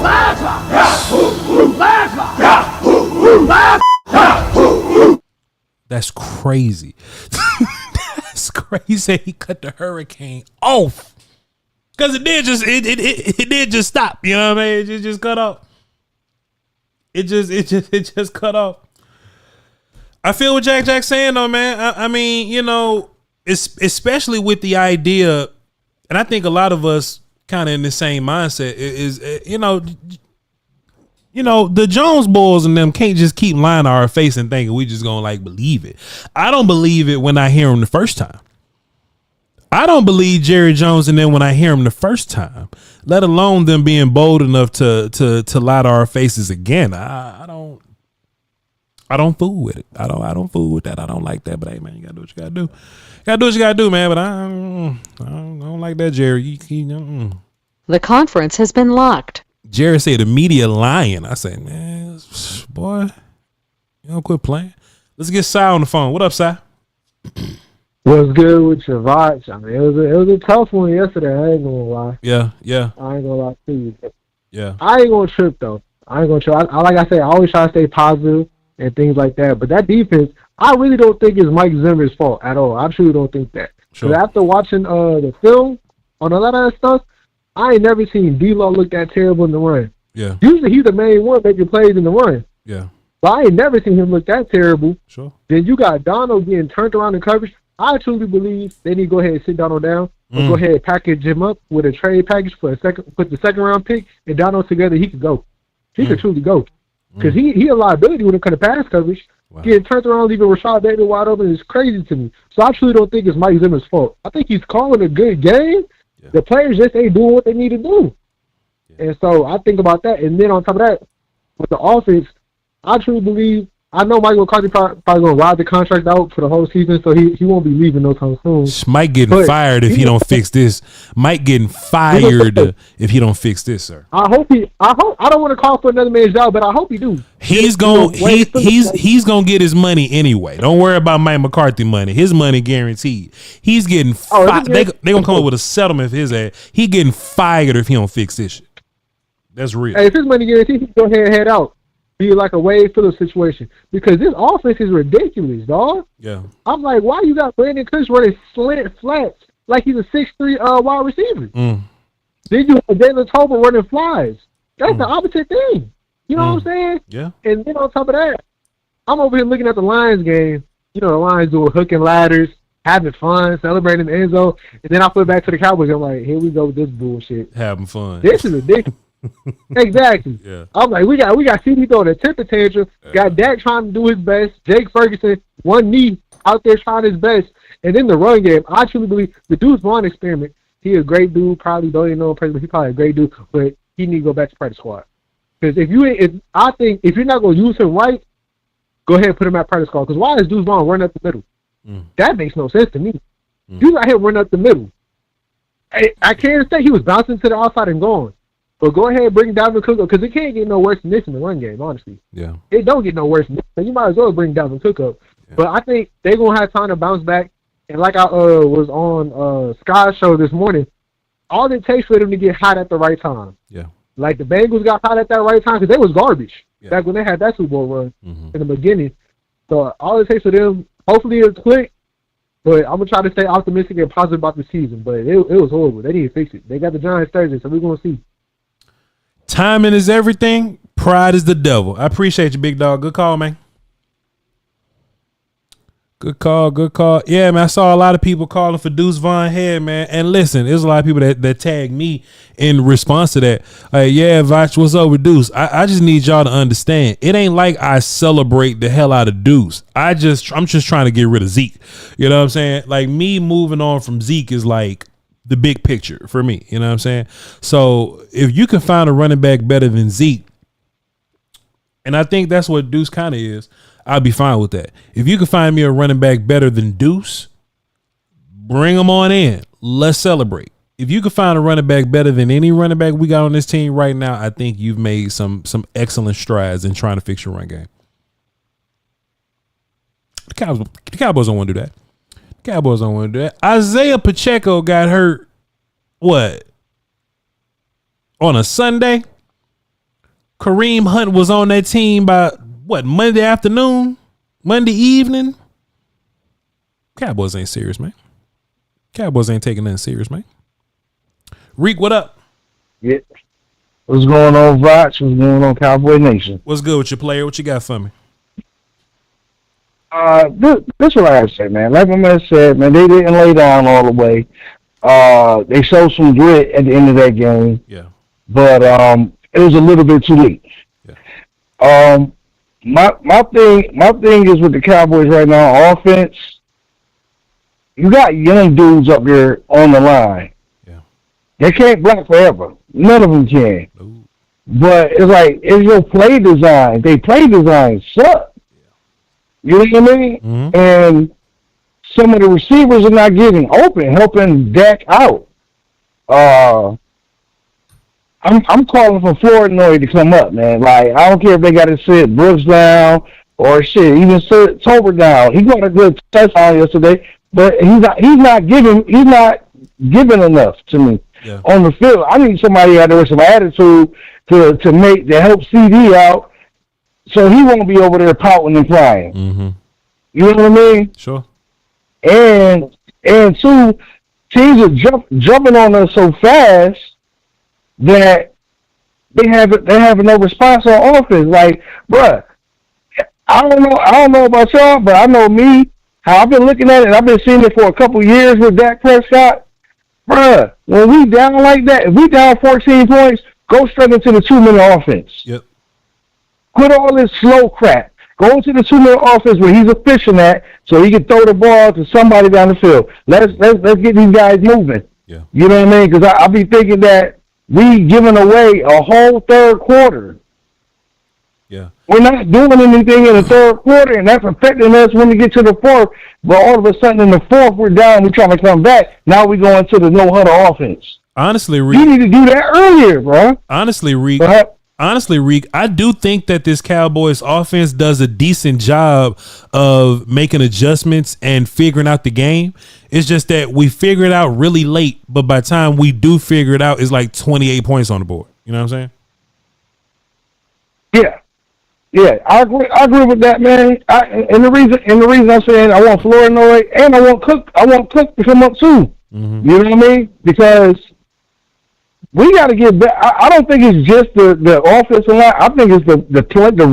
That's crazy. That's crazy. He cut the hurricane off. Cause it did just stop. You know what I mean? It just cut off. It just cut off. I feel what Jack's saying though, man. I mean, you know, it's especially with the idea, And I think a lot of us kind of in the same mindset is the Jones boys and them can't just keep lying to our face and thinking we just gonna like believe it. I don't believe it when I hear him the first time. I don't believe Jerry Jones and then when I hear him the first time, let alone them being bold enough to lie to our faces again. I don't fool with it. I don't fool with that. I don't like that. But hey, man, you gotta do what you gotta do. Gotta do what you gotta do, man. But I don't like that, Jerry. The conference has been locked. Jerry said the media lying. I said, man, boy, you don't quit playing. Let's get Si on the phone. What up, Si? What's good with your Voch? I mean, it was a tough one yesterday. I ain't gonna lie. Yeah. I ain't gonna lie to you. Yeah. I ain't gonna trip though. I ain't gonna trip. Like I said, I always try to stay positive and things like that. But that defense, I really don't think it's Mike Zimmer's fault at all. I truly don't think that. Because after watching the film on a lot of that stuff, I ain't never seen D-Law look that terrible in the run. Yeah. Usually he's the main one making plays in the run. Yeah. But I ain't never seen him look that terrible. Sure. Then you got Donald getting turned around in coverage. I truly believe they need to go ahead and sit Donald down or go ahead and package him up with a trade package for put the second round pick and Donald together. He could go. He could truly go. Because he a liability when it comes to pass coverage. Wow. Getting turned around, leaving Rashad Bateman wide open is crazy to me. So I truly don't think it's Mike Zimmer's fault. I think he's calling a good game. Yeah. The players just ain't doing what they need to do. Yeah. And so I think about that. And then on top of that, with the offense, I truly believe, I know Mike McCarthy probably going to ride the contract out for the whole season, so he won't be leaving no time soon. Mike getting fired if he don't fix this. Mike getting fired if he don't fix this, sir. I don't want to call for another man's job, but I hope he do. He's gonna get his money anyway. Don't worry about Mike McCarthy money. His money guaranteed. He's getting fired. They gonna come up with a settlement for his ass. He getting fired if he don't fix this shit. That's real. Hey, if his money guaranteed, he can go ahead and head out. Be like a Wade Phillips situation because this offense is ridiculous, dog. Yeah, I'm like, why you got Brandon Cooks running slant flats like he's a 6'3" wide receiver? Then you have Jalen Tolbert running flies. That's the opposite thing. You know what I'm saying? Yeah. And then on top of that, I'm over here looking at the Lions game. You know, the Lions doing hook and ladders, having fun, celebrating the end zone, and then I flip back to the Cowboys. I'm like, here we go with this bullshit. Having fun. This is ridiculous. Exactly. Yeah. I'm like, we got CD throwing a temper tantrum. Got Dak trying to do his best. Jake Ferguson, one knee out there trying his best. And in the run game, I truly believe the Deuce Vaughn experiment. He a great dude. Probably don't even know him personally. He probably a great dude, but he need to go back to practice squad. Because I think if you're not gonna use him right, go ahead and put him at practice squad. Because why is Deuce Vaughn running up the middle? That makes no sense to me. You got him running up the middle. I can't say he was bouncing to the outside and going. But go ahead and bring Dalvin Cook up because it can't get no worse than this in the run game, honestly. Yeah. It don't get no worse than this. So you might as well bring Dalvin Cook up. Yeah. But I think they're going to have time to bounce back. And like I was on Sky's show this morning, all it takes for them to get hot at the right time. Yeah. Like the Bengals got hot at that right time because they was garbage back when they had that Super Bowl run in the beginning. So all it takes for them, hopefully it'll click. But I'm going to try to stay optimistic and positive about the season. But it was horrible. They need to fix it. They got the Giants Thursday, so we're going to see. Timing is everything. Pride is the devil. I appreciate you, big dog. Good call, man. Good call. Yeah, man, I saw a lot of people calling for Deuce Vaughn head, man. And listen, there's a lot of people that tagged me in response to that. Yeah, Voch, what's up with Deuce? I just need y'all to understand. It ain't like I celebrate the hell out of Deuce. I'm just trying to get rid of Zeke. You know what I'm saying? Like, me moving on from Zeke is like the big picture for me. You know what I'm saying? So if you can find a running back better than Zeke, and I think that's what Deuce kind of is, I'll be fine with that. If you can find me a running back better than Deuce, bring him on in. Let's celebrate. If you can find a running back better than any running back we got on this team right now, I think you've made some excellent strides in trying to fix your run game. The Cowboys don't want to do that. Cowboys don't want to do that. Isaiah Pacheco got hurt, what, on a Sunday? Kareem Hunt was on that team by, what, Monday afternoon? Monday evening? Cowboys ain't serious, man. Cowboys ain't taking nothing serious, man. Reek, what up? Yeah. What's going on, Voch? What's going on, Cowboy Nation? What's good with your player? What you got for me? This is what I say, man. Like my man said, man, they didn't lay down all the way. They showed some grit at the end of that game. Yeah. But it was a little bit too late. Yeah. My thing is with the Cowboys right now, offense. You got young dudes up there on the line. Yeah. They can't block forever. None of them can. Ooh. But it's like, it's your play design. They play design suck. You know what I mean? Mm-hmm. And some of the receivers are not getting open, helping Dak out. I'm calling for Flournoy to come up, man. Like, I don't care if they got to sit Brooks down or shit, even sit Tober down. He got a good touchdown yesterday, but he's not giving enough to me on the field. I need somebody out there with some attitude to help CD out, so he won't be over there pouting and crying. Mm-hmm. You know what I mean? Sure. And two, teams are jumping on us so fast that they have no response on offense. Like, bruh, I don't know about y'all, but I know me, how I've been looking at it, and I've been seeing it for a couple years with Dak Prescott. Bruh, when we down like that, if we down 14 points, go straight into the 2-minute offense. Yep. Quit all this slow crap. Go into the 2-minute offense where he's efficient at, so he can throw the ball to somebody down the field. Let's get these guys moving. Yeah. You know what I mean? Because I be thinking that we giving away a whole third quarter. Yeah. We're not doing anything in the third quarter, and that's affecting us when we get to the fourth. But all of a sudden in the fourth, we're down. We're trying to come back. Now we go into the no-huddle offense. Honestly, Reek, you need to do that earlier, bro. Honestly, Reek, I do think that this Cowboys offense does a decent job of making adjustments and figuring out the game. It's just that we figure it out really late, but by the time we do figure it out, it's like 28 points on the board. You know what I'm saying? Yeah, I agree with that, man. And the reason I'm saying I want Flournoy and I want Cook to come up too. Mm-hmm. You know what I mean? Because we got to get back. I don't think it's just the offensive line. I think it's the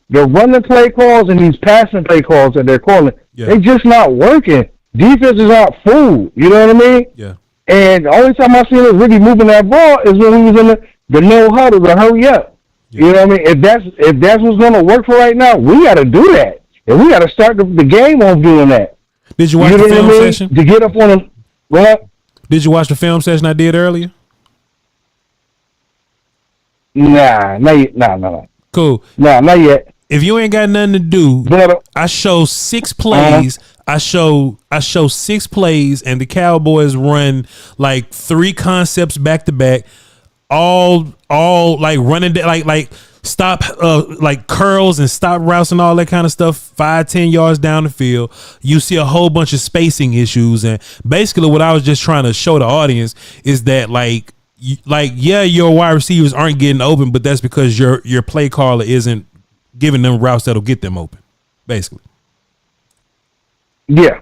running play calls and these passing play calls that they're calling. Yeah. They just not working. Defense is not fooled. You know what I mean? Yeah. And the only time I seen us really moving that ball is when we was in the no huddle to hurry up. Yeah. You know what I mean? If that's what's going to work for right now, we got to do that. And we got to start the game on doing that. Did you watch the film session? To get up on the what? Did you watch the film session I did earlier? Nah. Cool. Nah, not yet. If you ain't got nothing to do, I show 6 plays. I show 6 plays, and the Cowboys run like 3 concepts back to back, all like running like stop like curls and stop routes and all that kind of stuff 5-10 yards down the field. You see a whole bunch of spacing issues, and basically what I was just trying to show the audience is that your wide receivers aren't getting open, but that's because your play caller isn't giving them routes that'll get them open, basically. Yeah,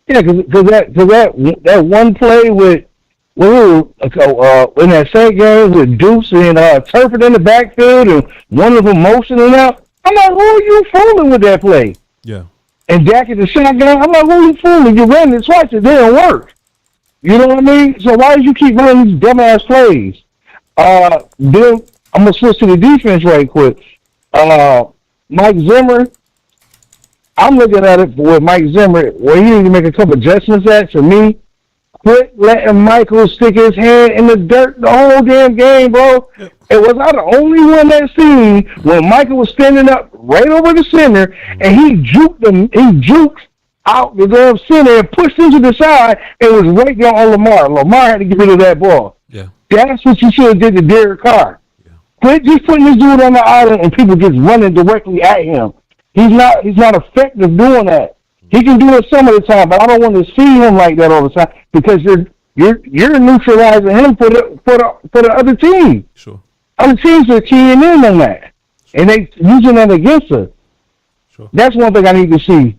because that one play with in that same game with Deuce and Turford in the backfield and one of them motioning out, I'm like, who are you fooling with that play? Yeah. And Dak at the shotgun, I'm like, who are you fooling? You ran it twice, it didn't work. You know what I mean? So why do you keep running these dumbass plays? Then I'm gonna switch to the defense right quick. Mike Zimmer, I'm looking at it with Mike Zimmer where he need to make a couple adjustments to me. Quit letting Michael stick his hand in the dirt the whole damn game, bro. Yep. And was I the only one that seen when Michael was standing up right over the center and he juked out the damn center and pushed into the side and was right there on Lamar. Lamar had to get rid of that ball. Yeah. That's what you should have did to Derek Carr. Yeah. Quit just putting this dude on the island and people just running directly at him. He's not effective doing that. He can do it some of the time, but I don't want to see him like that all the time because you're neutralizing him for the other team. Sure. Other teams are keying in on that, and they using that against us. Sure. That's one thing I need to see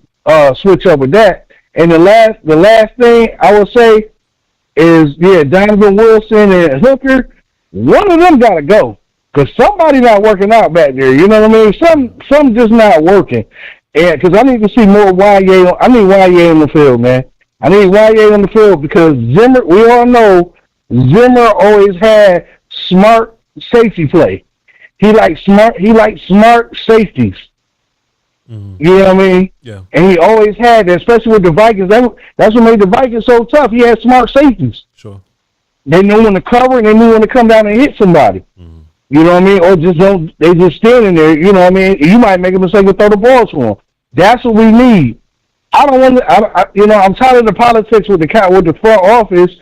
switch up with that. And the last thing I will say is Donovan Wilson and Hooker. One of them got to go because somebody not working out back there. You know what I mean? Some just not working. And because I need to see more YA. I need YA in the field, man. I need YA on the field because Zimmer, we all know Zimmer always had smart safety play. He likes smart safeties. Mm-hmm. You know what I mean? Yeah. And he always had that, especially with the Vikings. That's what made the Vikings so tough. He had smart safeties. Sure. They knew when to cover and they knew when to come down and hit somebody. Mm-hmm. You know what I mean? Or they just standing there, you know what I mean? You might make a mistake and throw the ball to them. That's what we need. I don't want to, I'm tired of the politics with the front office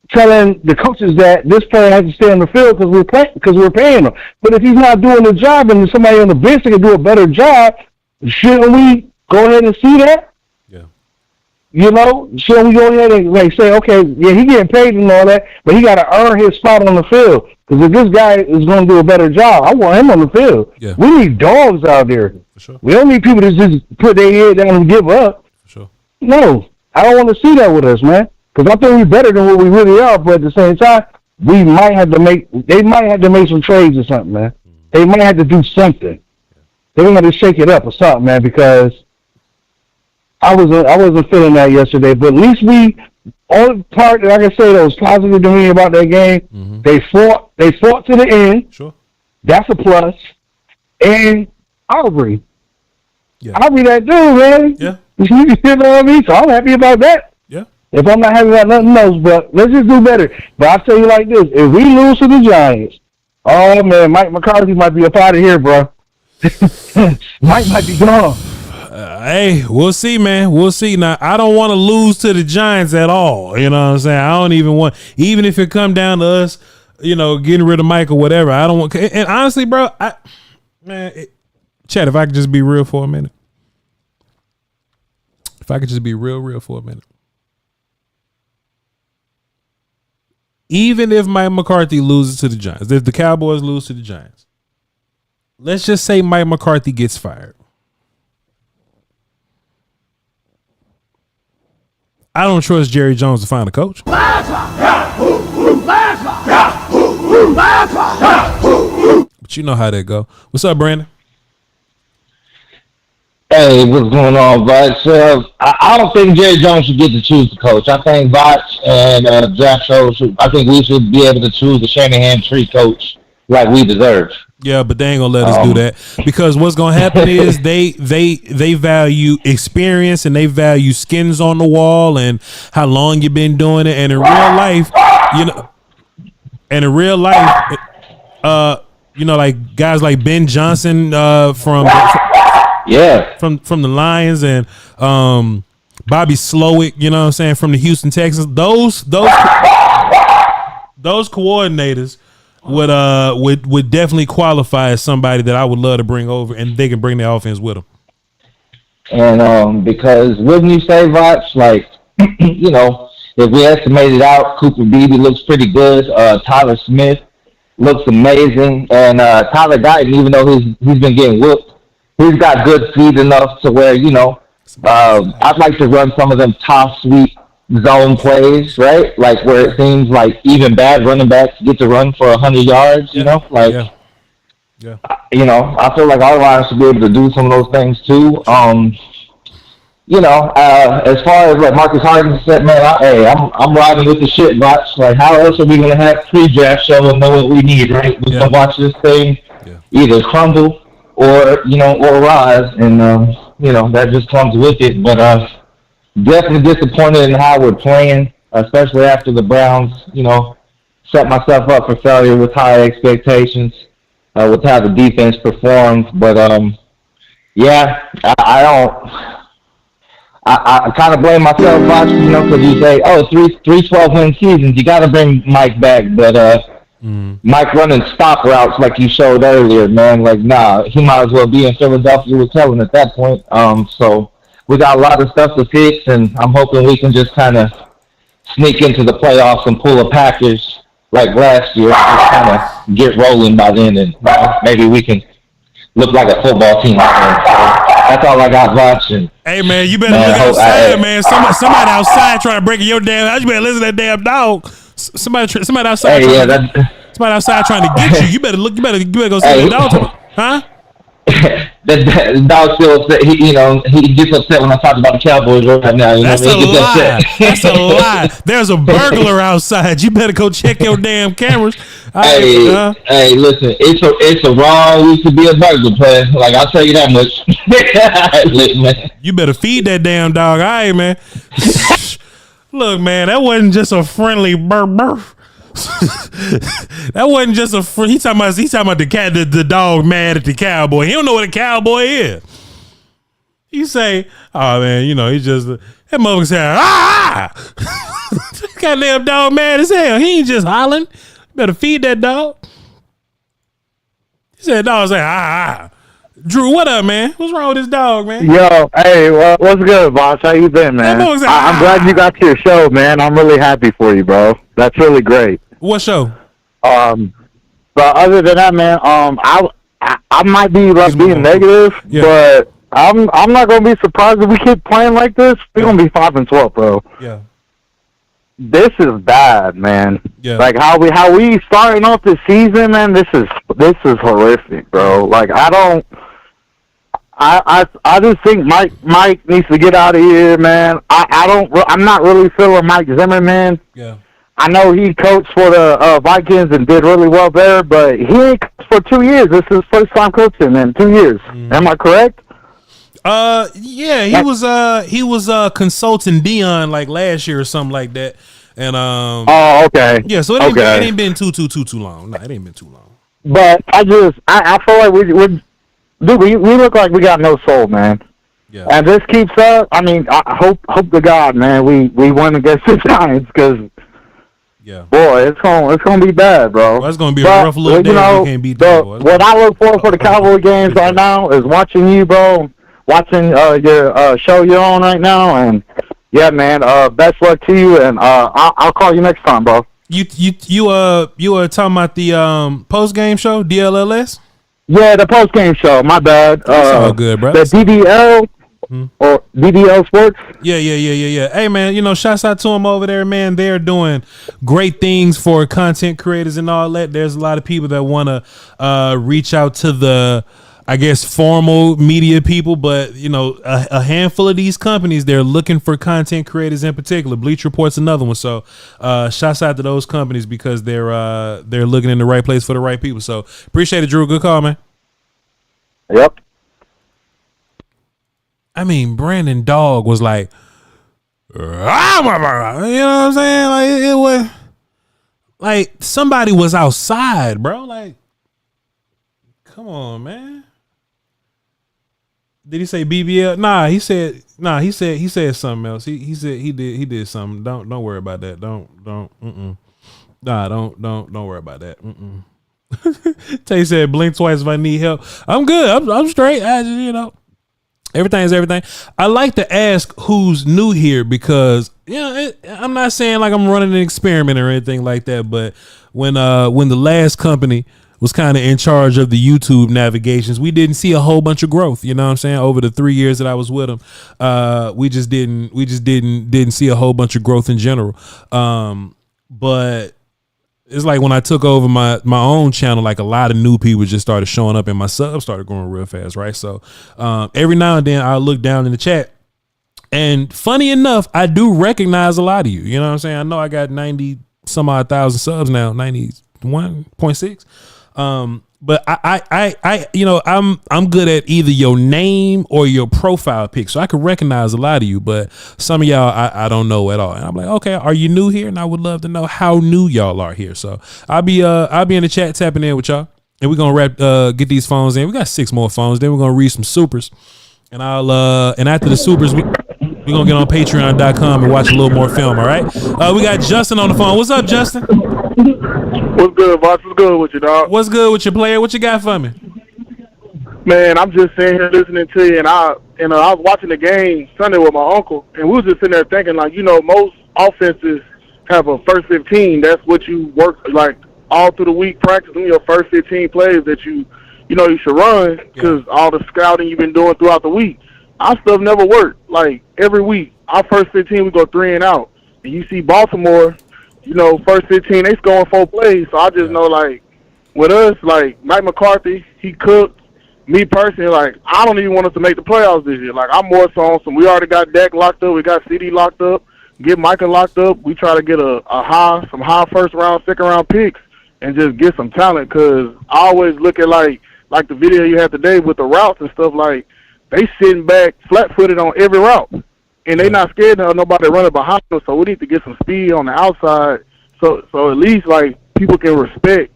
telling the coaches that this player has to stay on the field because we're paying him. But if he's not doing the job and there's somebody on the bench that can do a better job, shouldn't we go ahead and see that? Yeah. Shouldn't we go ahead and say, okay, yeah, he getting paid and all that, but he got to earn his spot on the field. Because if this guy is going to do a better job, I want him on the field. Yeah. We need dogs out there. For sure. We don't need people to just put their head down and give up. For sure. No, I don't want to see that with us, man. Because I think we're better than what we really are, but at the same time, they might have to make some trades or something, man. They might have to do something. They might have to shake it up or something, man, because I wasn't feeling that yesterday. But at least only part that I can say that was positive to me about that game, mm-hmm. they fought to the end. Sure. That's a plus. And Aubrey. Yeah. Aubrey that dude, man. Yeah. You know what I mean? So I'm happy about that. If I'm not happy about nothing else, but let's just do better. But I'll tell you like this. If we lose to the Giants, oh, man, Mike McCarthy might be up out of here, bro. Mike might be gone. Hey, we'll see, man. We'll see. Now, I don't want to lose to the Giants at all. You know what I'm saying? I don't even want, even if it come down to us, getting rid of Mike or whatever, I don't want, and honestly, bro, Chad, if I could just be real for a minute. If I could just be real for a minute. Even if Mike McCarthy loses to the Giants, if the Cowboys lose to the Giants, let's just say Mike McCarthy gets fired. I don't trust Jerry Jones to find a coach. But you know how that go. What's up, Brandon? Hey, what's going on, Voch? I don't think Jerry Jones should get to choose the coach. I think Voch and Draft Show I think we should be able to choose the Shanahan tree coach like we deserve. Yeah, but they ain't gonna let us do that because what's gonna happen is they value experience and they value skins on the wall and how long you've been doing it. And in real life, like guys like Ben Johnson from the Lions and Bobby Slowick, you know what I'm saying, from the Houston Texans. Those coordinators would definitely qualify as somebody that I would love to bring over, and they can bring their offense with them. And because wouldn't you say, Voch, like, if we estimate it out, Cooper Beebe looks pretty good. Tyler Smith looks amazing, and Tyler Guyton, even though he's been getting whooped, he's got good feet enough to where, I'd like to run some of them top sweep zone plays, right? Like where it seems like even bad running backs get to run for 100 yards, I feel like our lines should be able to do some of those things too. As far as like Demarcus Hardison said, man, I'm riding with the shit, Voch. Like, how else are we going to have pre-draft show and know what we need, right? We're going to watch this thing either crumble or rise, and that just comes with it. But definitely disappointed in how we're playing, especially after the Browns, set myself up for failure with high expectations, with how the defense performed. But I kind of blame myself, Voch, because you say, three 12-win seasons, you got to bring Mike back, but Mike running stop routes like you showed earlier, man, like, nah, he might as well be in Philadelphia with Kellen at that point. So we got a lot of stuff to fix, and I'm hoping we can just kind of sneak into the playoffs and pull a package like last year, just kind of get rolling by then, and maybe we can look like a football team. So that's all I got, Voch. Hey, man, you better look outside, man. Somebody outside trying to break your damn house. You better listen to that damn dog. Somebody outside. Somebody outside trying to get you. You better look. You better go see the dog. Huh? the dog still upset. He gets upset when I talk about the Cowboys right now. You That's know what I mean? a lie. That's a lie. There's a burglar outside. You better go check your damn cameras. Hey, listen, it's a wrong week to be a burglar player. Like, I'll tell you that much. Listen, man. You better feed that damn dog. All right, man. Look, man, that wasn't just a friendly burr. That wasn't just a friend. He's talking about the dog mad at the cowboy. He don't know what a cowboy is. You say, oh man, he just that motherfucker said, goddamn dog mad as hell. He ain't just hollering. You better feed that dog. He said, dog say, Drew, what up, man? What's wrong with this dog, man? Yo, hey, what's good, boss? How you been, man? I'm glad you got to your show, man. I'm really happy for you, bro. That's really great. What show? But other than that, man, I might be being negative, but I'm not gonna be surprised if we keep playing like this. We're gonna be 5-12, bro. Yeah. This is bad, man. Yeah. Like how we starting off the season, man. This is horrific, bro. Like I just think Mike needs to get out of here, man. I'm not really feeling Mike Zimmerman. Yeah. I know he coached for the Vikings and did really well there, but he ain't coached for 2 years. This is his first time coaching in 2 years. Am I correct? Yeah, he was consulting Dion like last year or something like that. And oh, okay. Yeah, so it ain't been too long. No, it ain't been too long. But I feel like we look like we got no soul, man. Yeah. And this keeps up. I mean, I hope to God, man, we win against the Giants because, boy, it's gonna be bad, bro. Well, it's gonna be a rough little day. We can't beat that, boy. What I look for the Cowboy games right now is watching you, bro. Watching your show you're on right now, and yeah, man. Best luck to you, and I'll call you next time, bro. You were talking about the post game show, DLLS? Yeah, the post game show. My bad. That's all good, bro. The DDL or DDL Sports. Yeah. Hey, man, shouts out to them over there, man. They're doing great things for content creators and all that. There's a lot of people that want to reach out to the, I guess, formal media people, but a handful of these companies, they're looking for content creators in particular. Bleach Report's another one. So shouts out to those companies because they're looking in the right place for the right people. So appreciate it, Drew. Good call, man. Yep. I mean, Brandon Dog was like, you know what I'm saying? Like it was like somebody was outside, bro. Like, come on, man. Did he say BBL? Nah, he said something else. He said he did something. Don't worry about that. Don't worry about that. Tay said blink twice if I need help. I'm good. I'm straight. I just, everything's everything. I like to ask who's new here because I'm not saying like I'm running an experiment or anything like that, but when the last company was kind of in charge of the YouTube navigations, we didn't see a whole bunch of growth. You know what I'm saying? Over the 3 years that I was with them, we just didn't see a whole bunch of growth in general. But it's like when I took over my own channel, like a lot of new people just started showing up and my subs started growing real fast, right? So every now and then I look down in the chat, and funny enough, I do recognize a lot of you. You know what I'm saying? I know I got 90 some odd thousand subs now, 91.6. But I'm good at either your name or your profile pic, so I can recognize a lot of you, but some of y'all I don't know at all. And I'm like, okay, are you new here? And I would love to know how new y'all are here. So I'll be in the chat tapping in with y'all, and we're gonna get these phones in. We got 6 more phones. Then we're gonna read some supers, and and after the supers we're gonna get on patreon.com and watch a little more film. All right. We got Justin on the phone. What's up, Justin? What's good, boss? What's good with you, dog? What's good with your player? What you got for me? Man, I'm just sitting here listening to you, and I was watching the game Sunday with my uncle, and we was just sitting there thinking, like, most offenses have a first 15. That's what you work, like, all through the week, practicing your first 15 plays that you should run because all the scouting you've been doing throughout the week. Our stuff never worked. Like, every week, our first 15, we go 3 and out. And you see Baltimore, first 15, they scoring 4 plays. So I just know, like, with us, like, Mike McCarthy, he cooked. me personally, like, I don't even want us to make the playoffs this year. Like, I'm more so on some, we already got Dak locked up, we got CD locked up, get Micah locked up. We try to get some high first round, second round picks, and just get some talent. Because I always look at like the video you had today with the routes and stuff. Like, they sitting back flat footed on every route, and they not scared of nobody running behind them. So we need to get some speed on the outside, so at least like people can respect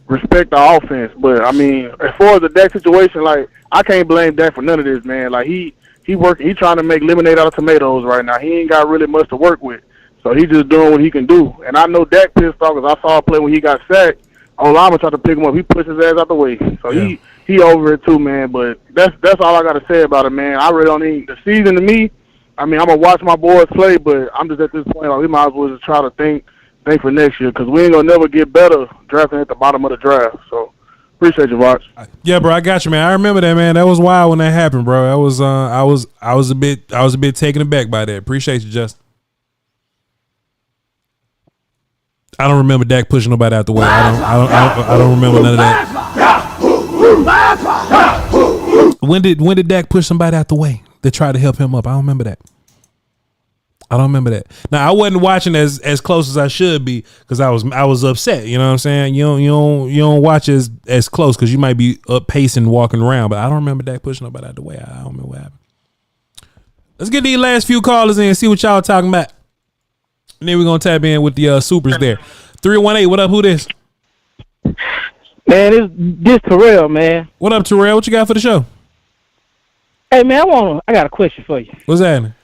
the offense. But I mean, as far as the Dak situation, like, I can't blame Dak for none of this, man. Like, he trying to make lemonade out of tomatoes right now. He ain't got really much to work with, so he just doing what he can do. And I know Dak pissed off because I saw him play when he got sacked. Olama tried to pick him up. He pushed his ass out the way. So he over it too, man. But that's all I got to say about it, man. I really don't need the season to me. I mean, I'm gonna watch my boys play, but I'm just at this point, like, we might as well just try to think for next year, because we ain't gonna never get better drafting at the bottom of the draft. So appreciate you, Voch. Yeah, bro, I got you, man. I remember that, man. That was wild when that happened, bro. I was a bit taken aback by that. Appreciate you, Justin. I don't remember Dak pushing nobody out the way. I don't remember none of that. When did Dak push somebody out the way to try to help him up? I don't remember that. Now, I wasn't watching as close as I should be because I was upset. You know what I'm saying? You don't watch as close because you might be up pacing, walking around. But I don't remember Dak pushing nobody out the way. I don't remember what happened. Let's get these last few callers in and see what y'all talking about. And then we're gonna tap in with the supers there. 318, what up? Who this? Man, this Terrell, man. What up, Terrell? What you got for the show? Hey, man, I got a question for you. What's happening?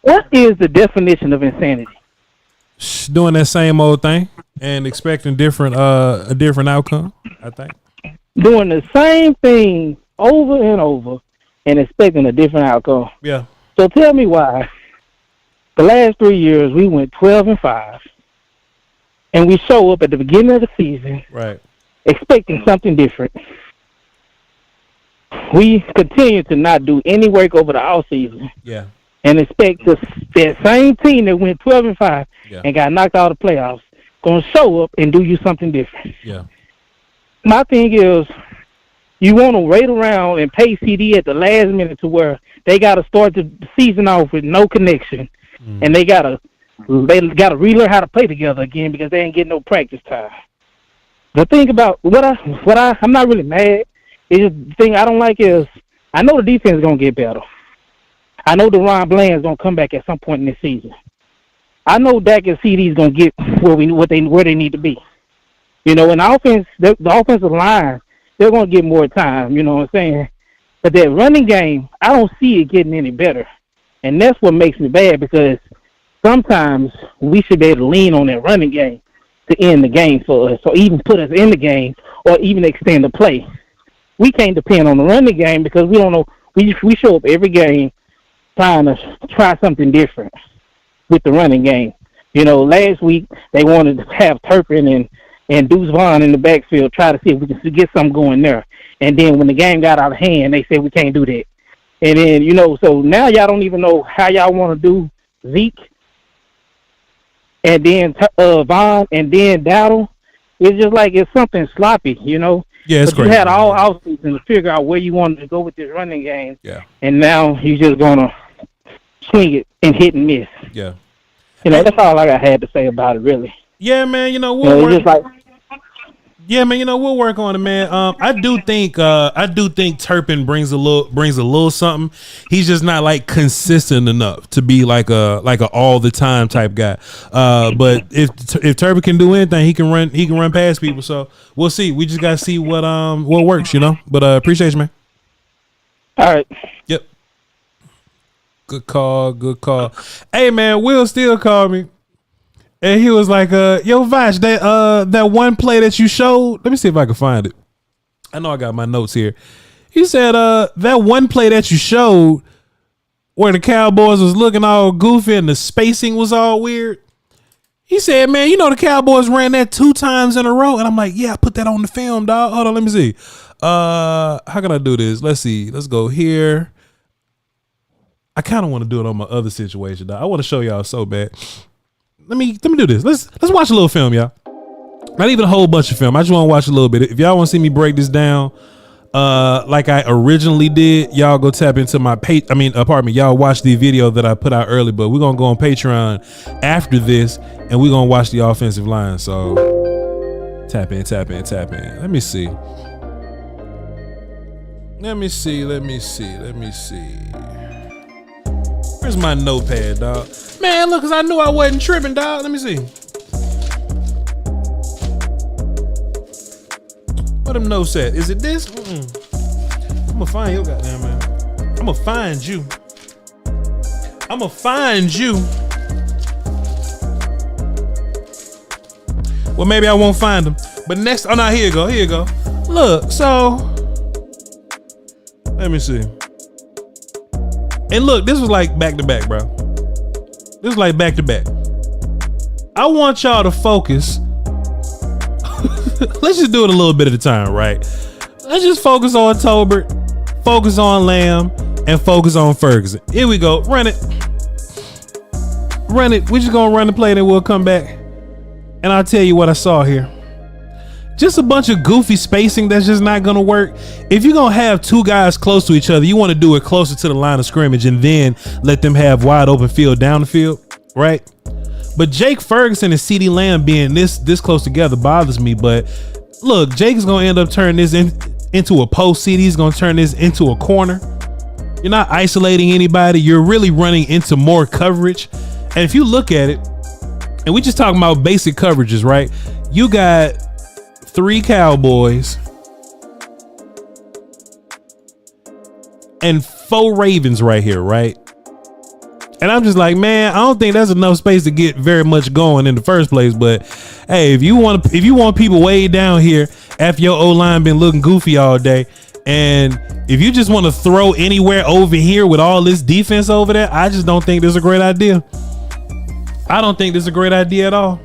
What is the definition of insanity? Doing that same old thing and expecting a different outcome, I think. Doing the same thing over and over and expecting a different outcome. Yeah. So tell me why the last 3 years we went 12-5, and we show up at the beginning of the season, right, expecting something different. We continue to not do any work over the off season. Yeah. And expect that same team that went 12-5 and got knocked out of the playoffs gonna show up and do you something different. Yeah. My thing is, you want to wait around and pay CD at the last minute to where they got to start the season off with no connection, and they gotta relearn how to play together again because they ain't getting no practice time. The thing about I'm not really mad. It's just the thing I don't like is I know the defense is gonna get better. I know DeRon Bland's gonna come back at some point in this season. I know Dak and CD is gonna get where they need to be. You know, and the offensive line, they're gonna get more time. You know what I'm saying? But that running game, I don't see it getting any better, and that's what makes me bad because sometimes we should be able to lean on that running game to end the game for us, or even put us in the game, or even extend the play. We can't depend on the running game because we don't know. We show up every game trying to try something different with the running game. You know, last week they wanted to have Turpin and Deuce Vaughn in the backfield, try to see if we can get something going there. And then when the game got out of hand, they said we can't do that. And then, you know, so now y'all don't even know how y'all want to do Zeke and then Vaughn and then Dowdle. It's just like it's something sloppy, you know. Yeah, it's but crazy. You had all offseason to figure out where you wanted to go with this running game. Yeah. And now you're just going to swing it and hit and miss. Yeah. You know, that's all I had to say about it, really. Yeah, man, you know, we'll work on it, man. I do think Turpin brings a little something. He's just not like consistent enough to be like a all the time type guy. But if Turpin can do anything, he can run past people. So we'll see. We just gotta see what works, you know. But appreciate you, man. All right. Yep. Good call. Hey, man, Will still called me. And he was like, yo, Voch, that one play that you showed, let me see if I can find it. I know I got my notes here. He said, that one play that you showed where the Cowboys was looking all goofy and the spacing was all weird. He said, man, you know the Cowboys ran that 2 times in a row. And I'm like, yeah, I put that on the film, dog. Hold on, let me see. How can I do this? Let's see. Let's go here. I kind of want to do it on my other situation, dog. I want to show y'all so bad. Let me do this. Let's watch a little film, y'all. Not even a whole bunch of film. I just want to watch a little bit. If y'all want to see me break this down, like I originally did, y'all go tap into my y'all watch the video that I put out early, but we're gonna go on Patreon after this and we're gonna watch the offensive line. So tap in. Let me see. Where's my notepad, dog? Man, look, cause I knew I wasn't tripping, dog. Let me see. What them notes at? Is it this? I'm gonna find your goddamn man. I'm gonna find you. Well, maybe I won't find them. But next, oh no, here you go. Look, so let me see. And look, this was like back to back, bro. This was like back to back. I want y'all to focus. Let's just do it a little bit at a time, right? Let's just focus on Tolbert, focus on Lamb, and focus on Ferguson. Here we go. Run it. We're just gonna run the play, then we'll come back. And I'll tell you what I saw here. Just a bunch of goofy spacing that's just not gonna work. If you're gonna have two guys close to each other, you want to do it closer to the line of scrimmage and then let them have wide open field down the field, right? But Jake Ferguson and CeeDee Lamb being this close together bothers me. But look, Jake is gonna end up turning this into a post. CeeDee's gonna turn this into a corner. You're not isolating anybody. You're really running into more coverage. And if you look at it, and we just talking about basic coverages, right? You got 3 Cowboys and 4 Ravens right here, right? And I'm just like, man, I don't think that's enough space to get very much going in the first place. But hey, if you want people way down here after your O-line been looking goofy all day, and if you just want to throw anywhere over here with all this defense over there, I just don't think this is a great idea. I don't think this is a great idea at all.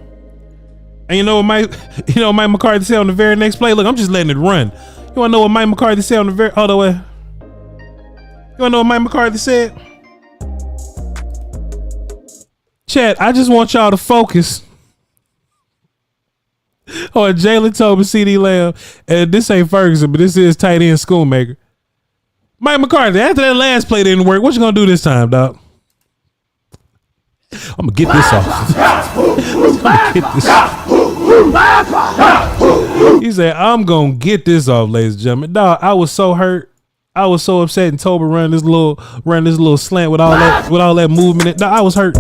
And you know what Mike McCarthy said on the very next play? Look, I'm just letting it run. You wanna know what Mike McCarthy said on the very hold on wait. You wanna know what Mike McCarthy said? Chat, I just want y'all to focus on Jalen Tobin, CeeDee Lamb, and this ain't Ferguson, but this is tight end Schoonmaker. Mike McCarthy, after that last play didn't work, what you gonna do this time, dog? I'm gonna get this off. He said, I'm gonna get this off, ladies and gentlemen. Dog, I was so hurt. I was so upset, and Tobin run this little slant with all that movement. Dog, I was hurt.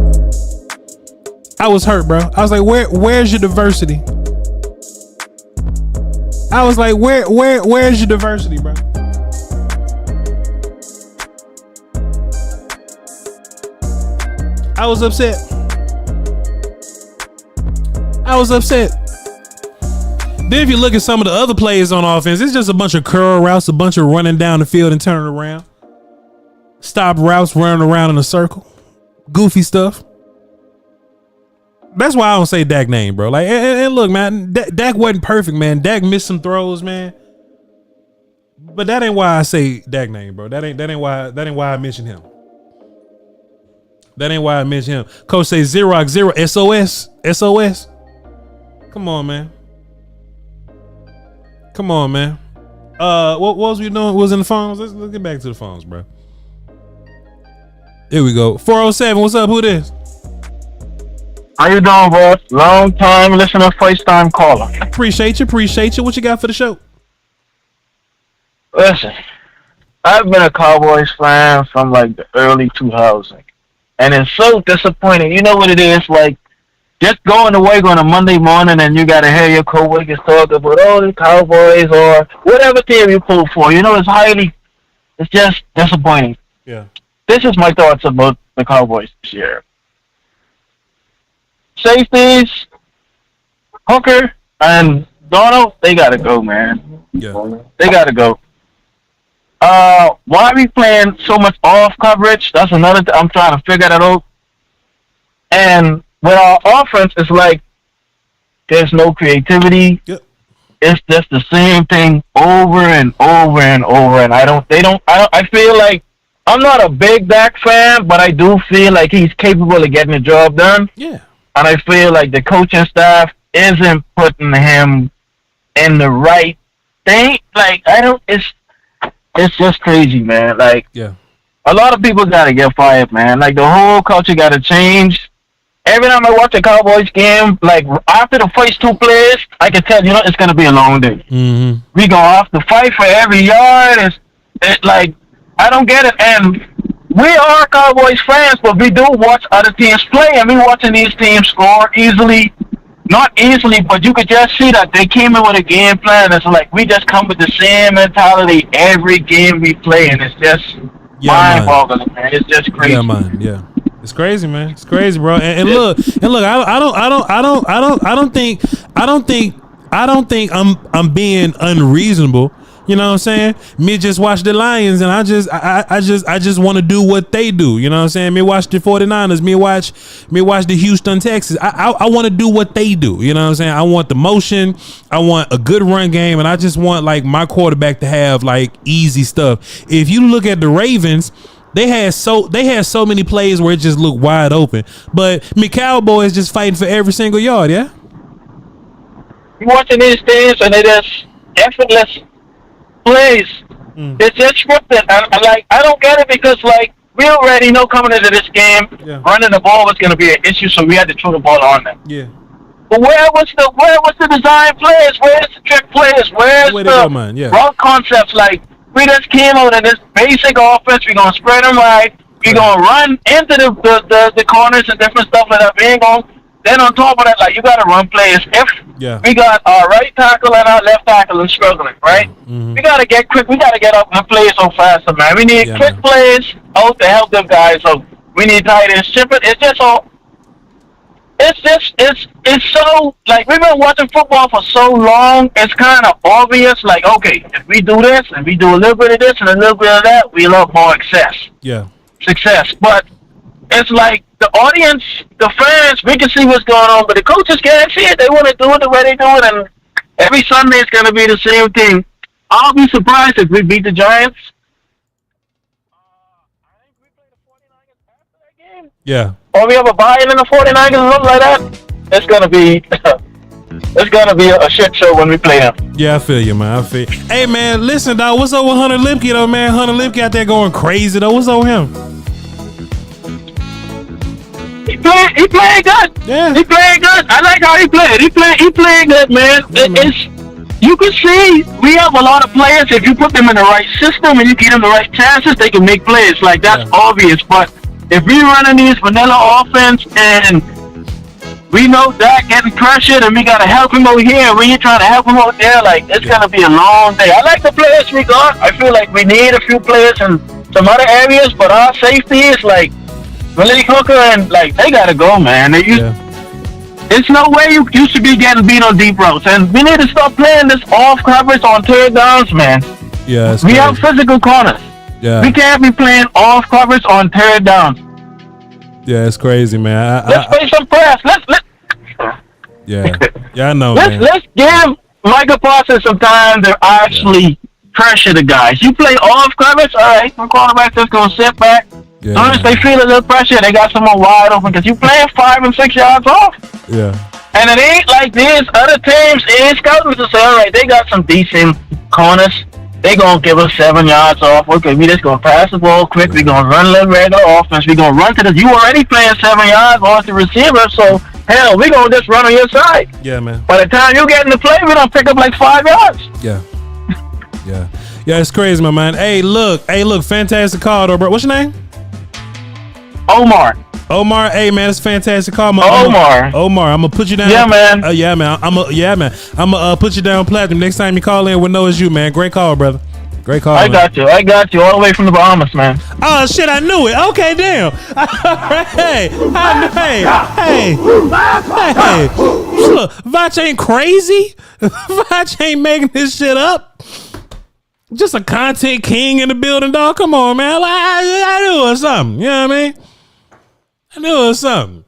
Bro. I was like, where's your diversity? I was like, where's your diversity, bro? I was upset. Then if you look at some of the other plays on offense, it's just a bunch of curl routes, a bunch of running down the field and turning around. Stop routes, running around in a circle. Goofy stuff. That's why I don't say Dak name, bro. Like, and look, man, Dak wasn't perfect, man. Dak missed some throws, man. But that ain't why I say Dak name, bro. That ain't why I mention him. That ain't why I mention him. Coach say Xerox 0 SOS. Come on, man. What was we doing? Was in the phones? Let's get back to the phones, bro. Here we go. 407. What's up? Who this? How you doing, boss? Long time listener, first time caller. Appreciate you. What you got for the show? Listen, I've been a Cowboys fan from like the early 2000s. And it's so disappointing. You know what it is? Like, just going to work on a Monday morning and you got to hear your coworkers talk about, the Cowboys or whatever team you pull for. You know, it's just disappointing. Yeah. This is my thoughts about the Cowboys this year. Safeties, Hooker, and Donald, they got to go, man. Yeah. They got to go. Why are we playing so much off coverage? That's another I'm trying to figure that out. And with our offense, it's like there's no creativity. Yep. It's just the same thing over and over and over. And I feel like I'm not a big Dak fan, but I do feel like he's capable of getting the job done. Yeah. And I feel like the coaching staff isn't putting him in the right thing. Like, it's just crazy, man. Like, yeah, a lot of people gotta get fired, man. Like, the whole culture gotta change. Every time I watch a Cowboys game, like, after the first 2 plays, I can tell, it's gonna be a long day. Mm-hmm. We gonna have to fight for every yard. It's like, I don't get it. And we are Cowboys fans, but we do watch other teams play, and we watching these teams score easily. Not easily, but you could just see that they came in with a game plan. It's like we just come with the same mentality every game we play, and it's just mind-boggling, man. It's just crazy. Yeah, man. Yeah, it's crazy, man. It's crazy, bro. And look, I don't think I'm being unreasonable. You know what I'm saying? Me just watch the Lions, and I just want to do what they do. You know what I'm saying? Me watch the 49ers. Me watch the Houston Texans. I want to do what they do. You know what I'm saying? I want the motion. I want a good run game, and I just want like my quarterback to have like easy stuff. If you look at the Ravens, they had so many plays where it just looked wide open. But me Cowboys just fighting for every single yard. Yeah. You watching these teams, and it is effortless plays. It's just scripted. I don't get it because like we already know coming into this game, running the ball was going to be an issue, so we had to throw the ball on them. Yeah. But where was the design plays? Where's the trick plays? Where's the wrong concepts? Like we just came out in this basic offense. We're gonna spread them right. We're gonna run into the corners and different stuff like that. We ain't gonna. Then on top of that, like you gotta run plays. If we got our right tackle and our left tackle and struggling, right? Mm-hmm. We gotta get quick. We gotta get up and play so faster, man. We need quick plays out to help them guys. So we need tight ends. It's just all. It's so like we've been watching football for so long. It's kind of obvious. Like okay, if we do this and we do a little bit of this and a little bit of that, we'll have more success. But it's like the audience, the fans, we can see what's going on, but the coaches can't see it. They want to do it the way they do it, and every Sunday it's going to be the same thing. I'll be surprised if we beat the Giants. I think we play the 49ers after that game. Yeah. Or we have a buy-in in the 49ers or something like that. It's gonna be a shit show when we play them. Yeah, I feel you, man. Hey, man, listen, dog. What's up with Hunter Lipke, though, man? Hunter Lipke out there going crazy, though. What's up with him? He playing good. Yeah. He playing good. I like how he played. He playing good, man. You can see we have a lot of players. If you put them in the right system and you give them the right chances, they can make plays. Like that's obvious. But if we running these vanilla offense and we know that getting pressured and we gotta help him over here and we're trying to help him over there, like it's gonna be a long day. I like the players we got. I feel like we need a few players in some other areas, but our safety is like Willie Hooker and like they gotta go, man. It's no way you should be getting beat on deep routes, and we need to stop playing this off coverage on third downs, man. Yeah, we have physical corners. Yeah, we can't be playing off coverage on third downs. Yeah, it's crazy, man. Let's play some press. Let's. Yeah, I know. Let's give Michael Parsons some time to actually pressure the guys. You play off coverage, all right. My quarterback's just gonna sit back. As soon as they feel a little pressure, they got someone wide open because you playing 5 and 6 yards off. Yeah. And it ain't like this. Other teams ain't scouting to say, all right, they got some decent corners. They gonna give us 7 yards off. Okay, we just gonna pass the ball quick. We gonna run a little regular offense. We gonna run to the. You already playing 7 yards off the receiver, so hell, we gonna just run on your side. Yeah, man. By the time you get in the play, we don't pick up like 5 yards. Yeah. Yeah, it's crazy, my man. Hey, look, fantastic call, though, bro. What's your name? Omar, hey man, it's a fantastic call. Omar, I'm gonna put you down. Yeah, man. I'm gonna put you down platinum next time you call in. We'll know it's you, man. Great call, brother. Great call. I got you all the way from the Bahamas, man. Oh shit, I knew it. Okay, damn. Hey, look, Voch ain't crazy. Voch ain't making this shit up. Just a content king in the building, dog. Come on, man. I knew it was something. You know what I mean? I knew it was something.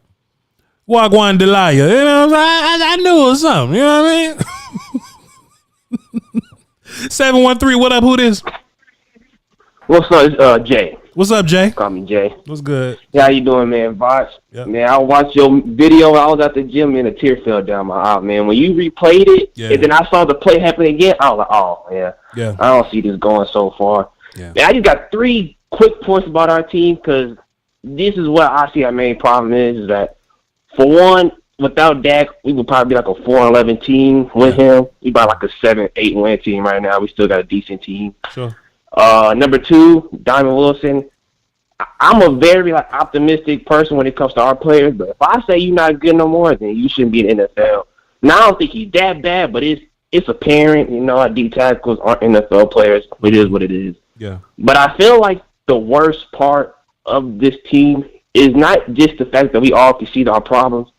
Wagwan Delia. You know what I'm saying? I knew it was something. You know what I mean? 713, what up? Who this? What's up? Jay. What's up, Jay? Call me Jay. What's good? Yeah, how you doing, man? Voch? Yep. Man, I watched your video. I was at the gym and a tear fell down my eye, man. When you replayed it, and then I saw the play happen again, I was like, oh, yeah. I don't see this going so far. Yeah. Man, I just got 3 quick points about our team because this is what I see our main problem is that, for one, without Dak, we would probably be like a 4-11 team with him. We about like a 7-8 win team right now. We still got a decent team. Sure. Number 2, Diamond Wilson. I'm a very optimistic person when it comes to our players, but if I say you're not good no more, then you shouldn't be in the NFL. Now, I don't think he's that bad, but it's apparent. Our D tackles aren't NFL players. It is what it is. Yeah. But I feel like the worst part of this team is not just the fact that we all can see our problems.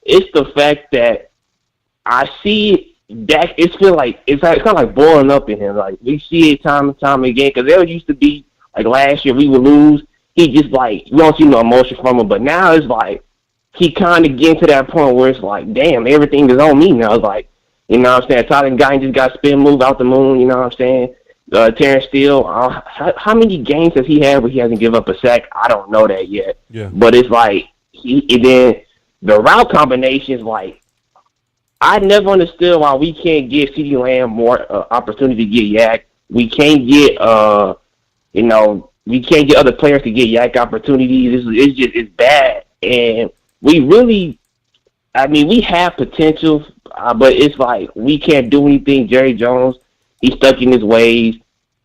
It's the fact that I see Dak. It's kind of like boiling up in him. Like we see it time and time again. Because there used to be like last year we would lose. He just we don't see no emotion from him. But now it's like he kind of getting to that point where it's like, damn, everything is on me now. It's like, you know what I'm saying? Tyler Guy just got spin move out the moon. You know what I'm saying? Terrence Steele. How many games has he had where he hasn't given up a sack? I don't know that yet. Yeah. But it's like and then the route combinations, I never understood why we can't give CeeDee Lamb more opportunity to get yak. We can't get, we can't get other players to get yak opportunities. It's bad. And we really, we have potential, but it's like we can't do anything. Jerry Jones, he's stuck in his ways.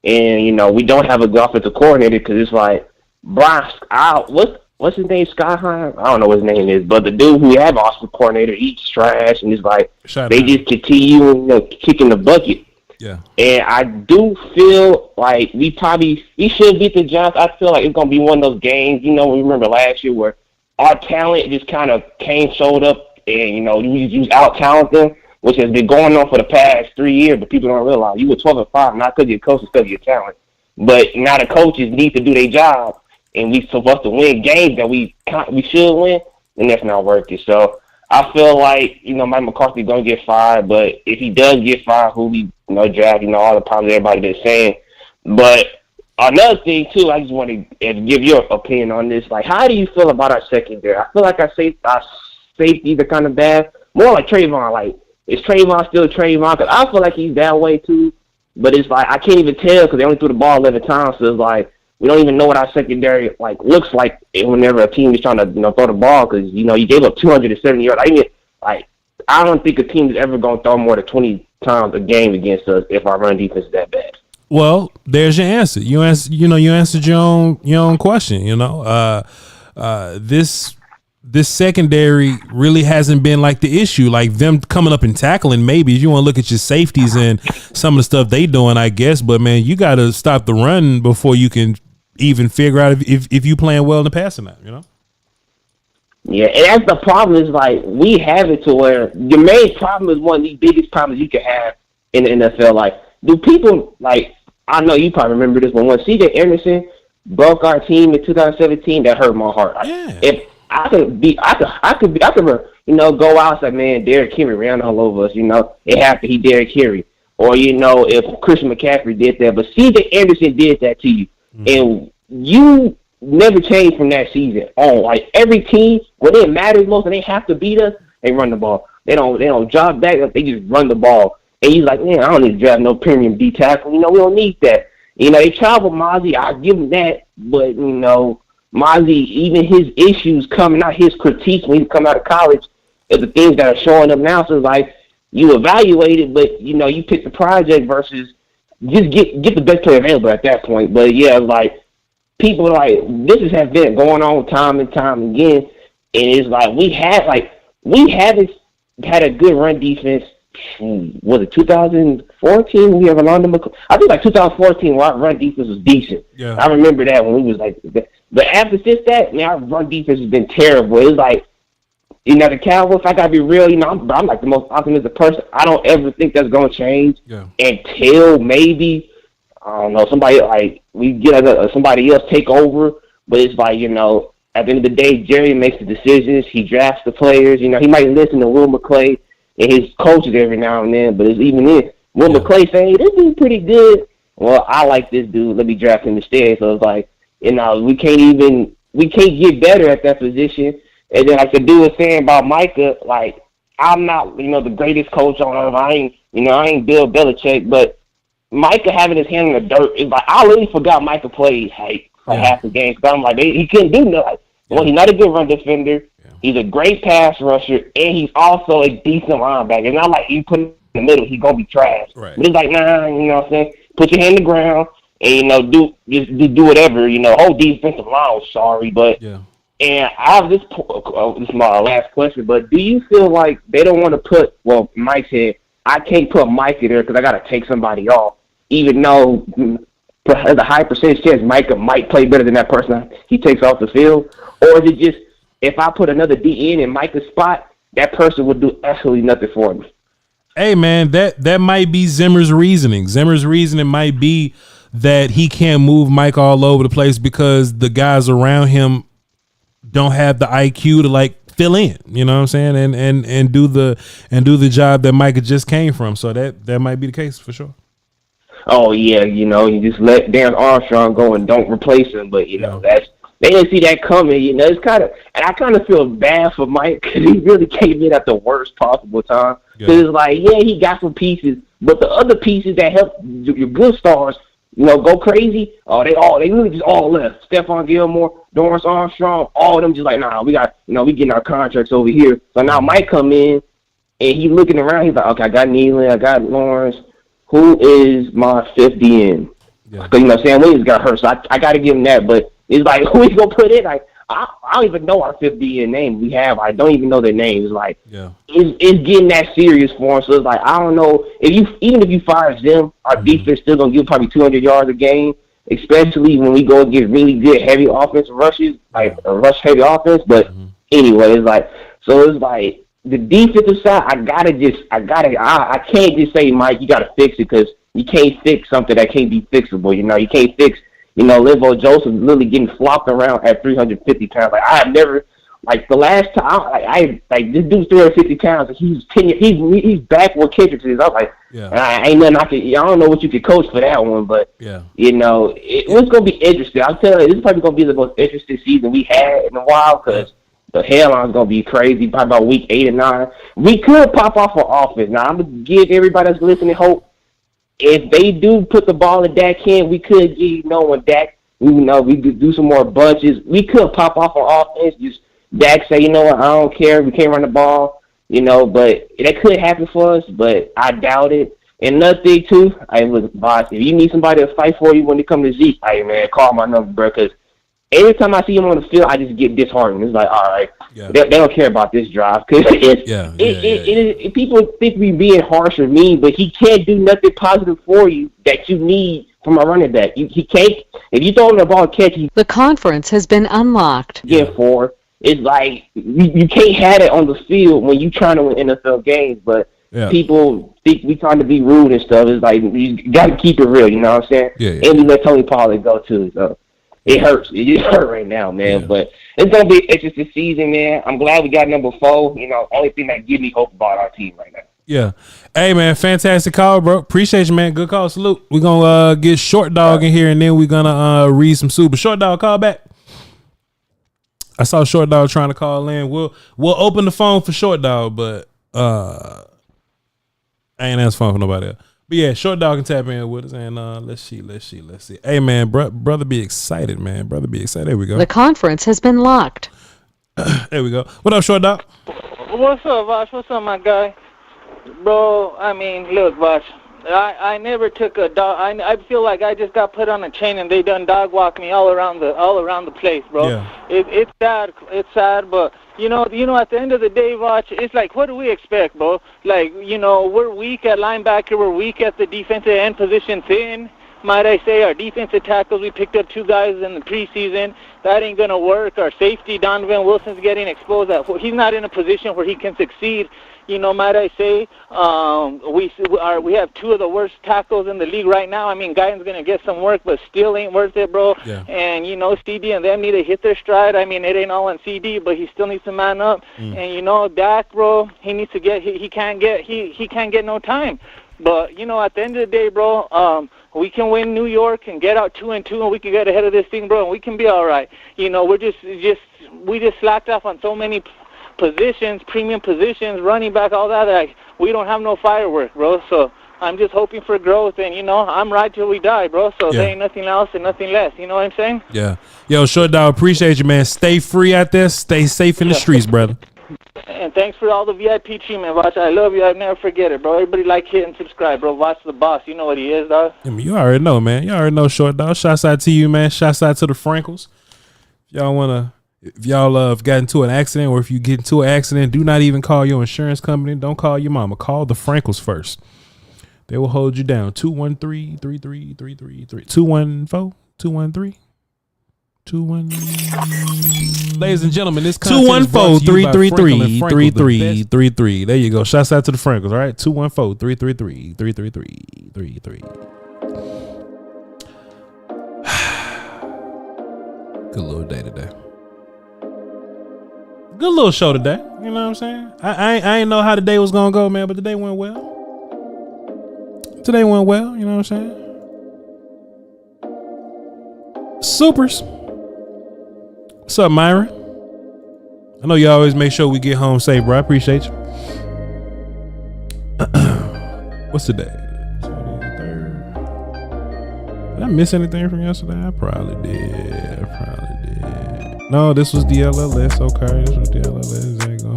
And, we don't have a good offensive coordinator because it's like, what's his name? Skyheim? I don't know what his name is, but the dude who have offensive coordinator, he's trash, and it's like they just continue kicking the bucket. Yeah. And I do feel like we should beat the Giants. I feel like it's gonna be one of those games. We remember last year where our talent just kind of showed up, and you out talent them, which has been going on for the past 3 years, but people don't realize you were 12-5, not because your coaches, because of your talent. But now the coaches need to do their job. And we supposed to win games that we should win, and that's not working. So I feel like Mike McCarthy gonna get fired, but if he does get fired, who we draft? All the problems everybody been saying. But another thing too, I just want to give your opinion on this. Like, how do you feel about our secondary? I feel like our safeties are kind of bad. More like Trayvon. Like, is Trayvon still Trayvon? Because I feel like he's that way too. But it's like I can't even tell because they only threw the ball 11 times. So it's like, we don't even know what our secondary looks like whenever a team is trying to throw the ball because you gave up 270 yards. I don't think a team is ever going to throw more than 20 times a game against us if our run defense is that bad. Well, there's your answer. You answered your own question. This secondary really hasn't been the issue. Like them coming up and tackling, maybe if you want to look at your safeties and some of the stuff they doing, I guess. But man, you got to stop the run before you can even figure out if you playing well in the passing now. Yeah, and that's the problem. Is we have it to where your main problem is one of the biggest problems you can have in the NFL. Do people I know you probably remember this one. When C.J. Anderson broke our team in 2017, that hurt my heart. If I could go out and say, man, Derrick Henry ran all over us. It happened. He Derrick Henry, or if Christian McCaffrey did that, but C.J. Anderson did that to you, and you never changed from that season on. Every team, when it matters most and they have to beat us, they run the ball. They don't drop back. They just run the ball. And he's like, man, I don't need to draft no premium D tackle. We don't need that. They tried with Mozzie. I give him that, but Mozzie, even his issues coming out, his critiques when he come out of college, is the things that are showing up now. So it's you evaluate it, but you pick the project versus just get the best player available at that point. But yeah, people this has been going on time and time again, and it's we haven't had a good run defense. Was it 2014? We have Rolando McCoy. I think 2014, our run defense was decent. Yeah. I remember that when we was but after since that, man, our run defense has been terrible. It's the Cowboys. If I gotta be real, I'm the most optimistic person. I don't ever think that's gonna change until maybe I don't know somebody we get somebody else take over. But it's at the end of the day, Jerry makes the decisions. He drafts the players. He might listen to Will McClay and his coaches every now and then, but it's even then. Will McClay saying, hey, this dude's pretty good. Well, I like this dude. Let me draft him instead. So it's You know, we can't get better at that position. And then like the dude was saying about Micah, like, I'm not, you know, the greatest coach on earth. I ain't Bill Belichick, but Micah having his hand in the dirt is like, I really forgot Micah played for half the game. Because I'm like, he couldn't do nothing. Well, he's not a good run defender. Yeah. He's a great pass rusher, and he's also a decent linebacker. It's not like you put him in the middle, he's going to be trash. Right. But it's like, nah, you know what I'm saying? Put your hand in the ground and, you know, do whatever. You know, whole defensive line was sorry, but and I have this is my last question, but do you feel like they don't want to put, well, Mike said, I can't put Mike in there because I got to take somebody off, even though there's a high percentage chance Micah might play better than that person he takes off the field? Or is it just, if I put another DN in Micah's spot, that person would do absolutely nothing for me? Hey, man, that might be Zimmer's reasoning. Zimmer's reasoning might be that he can't move Mike all over the place because the guys around him don't have the IQ to like fill in, you know what I'm saying, and do the job that Micah just came from. So that might be the case for sure. Oh yeah, you know, you just let Dan Armstrong go and don't replace him, but you know they didn't see that coming. You know, it's kind of, and I kind of feel bad for Mike because he really came in at the worst possible time. Because it's like, yeah, he got some pieces, but the other pieces that help your good stars, you know, go crazy. Oh, they really just all left. Stephon Gilmore, Dorrance Armstrong, all of them just like, nah, we getting our contracts over here. So now Mike come in and he's looking around. He's like, okay, I got Nealon, I got Lawrence. Who is my fifth DN? Because, you know, Sam Williams got hurt, so I got to give him that. But it's like, who is going to put in? Like, I don't even know our fifth DN name we have. I don't even know their names. Like, it's getting that serious for him. So it's like, I don't know. Even if you fire them, our defense still going to give probably 200 yards a game, especially when we go and get really good heavy offensive rushes, like a rush heavy offense. But anyway, it's like, so it's like, the defensive side, I can't just say, Mike, you got to fix it because you can't fix something that can't be fixable. You know, you can't fix, you know, Linval Joseph literally getting flopped around at 350 pounds. Like, I have never, like, the last time, like this dude's 350 pounds, and he's back where Kendricks is. I was like, ain't nothing I don't know what you could coach for that one, but, you know, it's going to be interesting. I'll tell you, this is probably going to be the most interesting season we had in a while because the headline's going to be crazy by about week 8 or 9. We could pop off on offense. Now, I'm going to give everybody that's listening hope. If they do put the ball in Dak's hand, we could get, you know, when Dak, you know, we could do some more bunches. We could pop off on offense. Just Dak say, you know what, I don't care. We can't run the ball, you know, but that could happen for us, but I doubt it. And another thing, too, Voch, if you need somebody to fight for you when it comes to Zeke, hey, man, call my number, bro, because every time I see him on the field, I just get disheartened. It's like, all right, they don't care about this drive. Cause people think we being harsh or mean, but he can't do nothing positive for you that you need from a running back. He can't. If you throw him the ball, catch. The conference has been unlocked. It's like you can't have it on the field when you trying to win NFL games, but people think we trying to be rude and stuff. It's like you got to keep it real. You know what I'm saying? And we let Tony Pollard go too. So. It hurts. It just hurt right now, man. But it's going to be an interesting season, man. I'm glad we got number 4. You know, only thing that gives me hope about our team right now. Yeah. Hey, man, fantastic call, bro. Appreciate you, man. Good call. Salute. We're going to get Short Dog in here, and then we're going to read some super. Short Dog, call back. I saw Short Dog trying to call in. We'll open the phone for Short Dog, but I ain't answer phone for nobody else. But yeah, Short Dog can tap in with us, and let's see. Hey, man, brother, be excited, man. Brother, be excited. There we go. The conference has been locked. There we go. What up, Short Dog? What's up, Voch? What's up, my guy? Bro, I mean, look, Voch, I never took a dog. I feel like I just got put on a chain and they done dog walk me all around the place, bro. Yeah. It's sad. It's sad, but you know, at the end of the day, Voch, it's like, what do we expect, bro? Like, you know, we're weak at linebacker. We're weak at the defensive end position. Thin, might I say. Our defensive tackles, we picked up 2 guys in the preseason. That ain't gonna work. Our safety, Donovan Wilson's getting exposed. He's not in a position where he can succeed. You know, might I say, we have 2 of the worst tackles in the league right now. I mean, Guyton's going to get some work, but still ain't worth it, bro. Yeah. And, you know, CD and them need to hit their stride. I mean, it ain't all on CD, but he still needs to man up. And, you know, Dak, bro, he needs to get he can't get no time. But, you know, at the end of the day, bro, we can win New York and get out 2-2, and we can get ahead of this thing, bro, and we can be all right. You know, we just slacked off on so many positions, premium positions, running back, all that. Like, we don't have no firework, bro. So I'm just hoping for growth, and, you know, I'm right till we die, bro. So there ain't nothing else and nothing less. You know what I'm saying? Yeah. Yo, Short Dog, appreciate you, man. Stay free out there. Stay safe in the streets, brother. And thanks for all the VIP treatment, Voch. I love you. I'll never forget it, bro. Everybody like, hit, and subscribe, bro. Voch the boss. You know what he is, dog. I mean, you already know, man. You already know, Short Dog. Shouts out to you, man. Shouts out to the Frankles. If y'all have gotten into an accident, or if you get into an accident, do not even call your insurance company. Don't call your mama. Call the Frankles first. They will hold you down. 213-3333. 214-213. 214. Ladies and gentlemen, this content is brought to you by Franklin and Frankel, the best. 3333. There you go. Shouts out to the Frankles, all right? 214-333-333. Good little day today. Good little show today. You know what I'm saying? I ain't know how the day was gonna go, man, but the day went well. Today went well, you know what I'm saying? Supers. What's up, Myron? I know you always make sure we get home safe, bro. I appreciate you. What's today? Did I miss anything from yesterday? I probably did. No, this was the LLS. Okay, this was the LLS. There you go.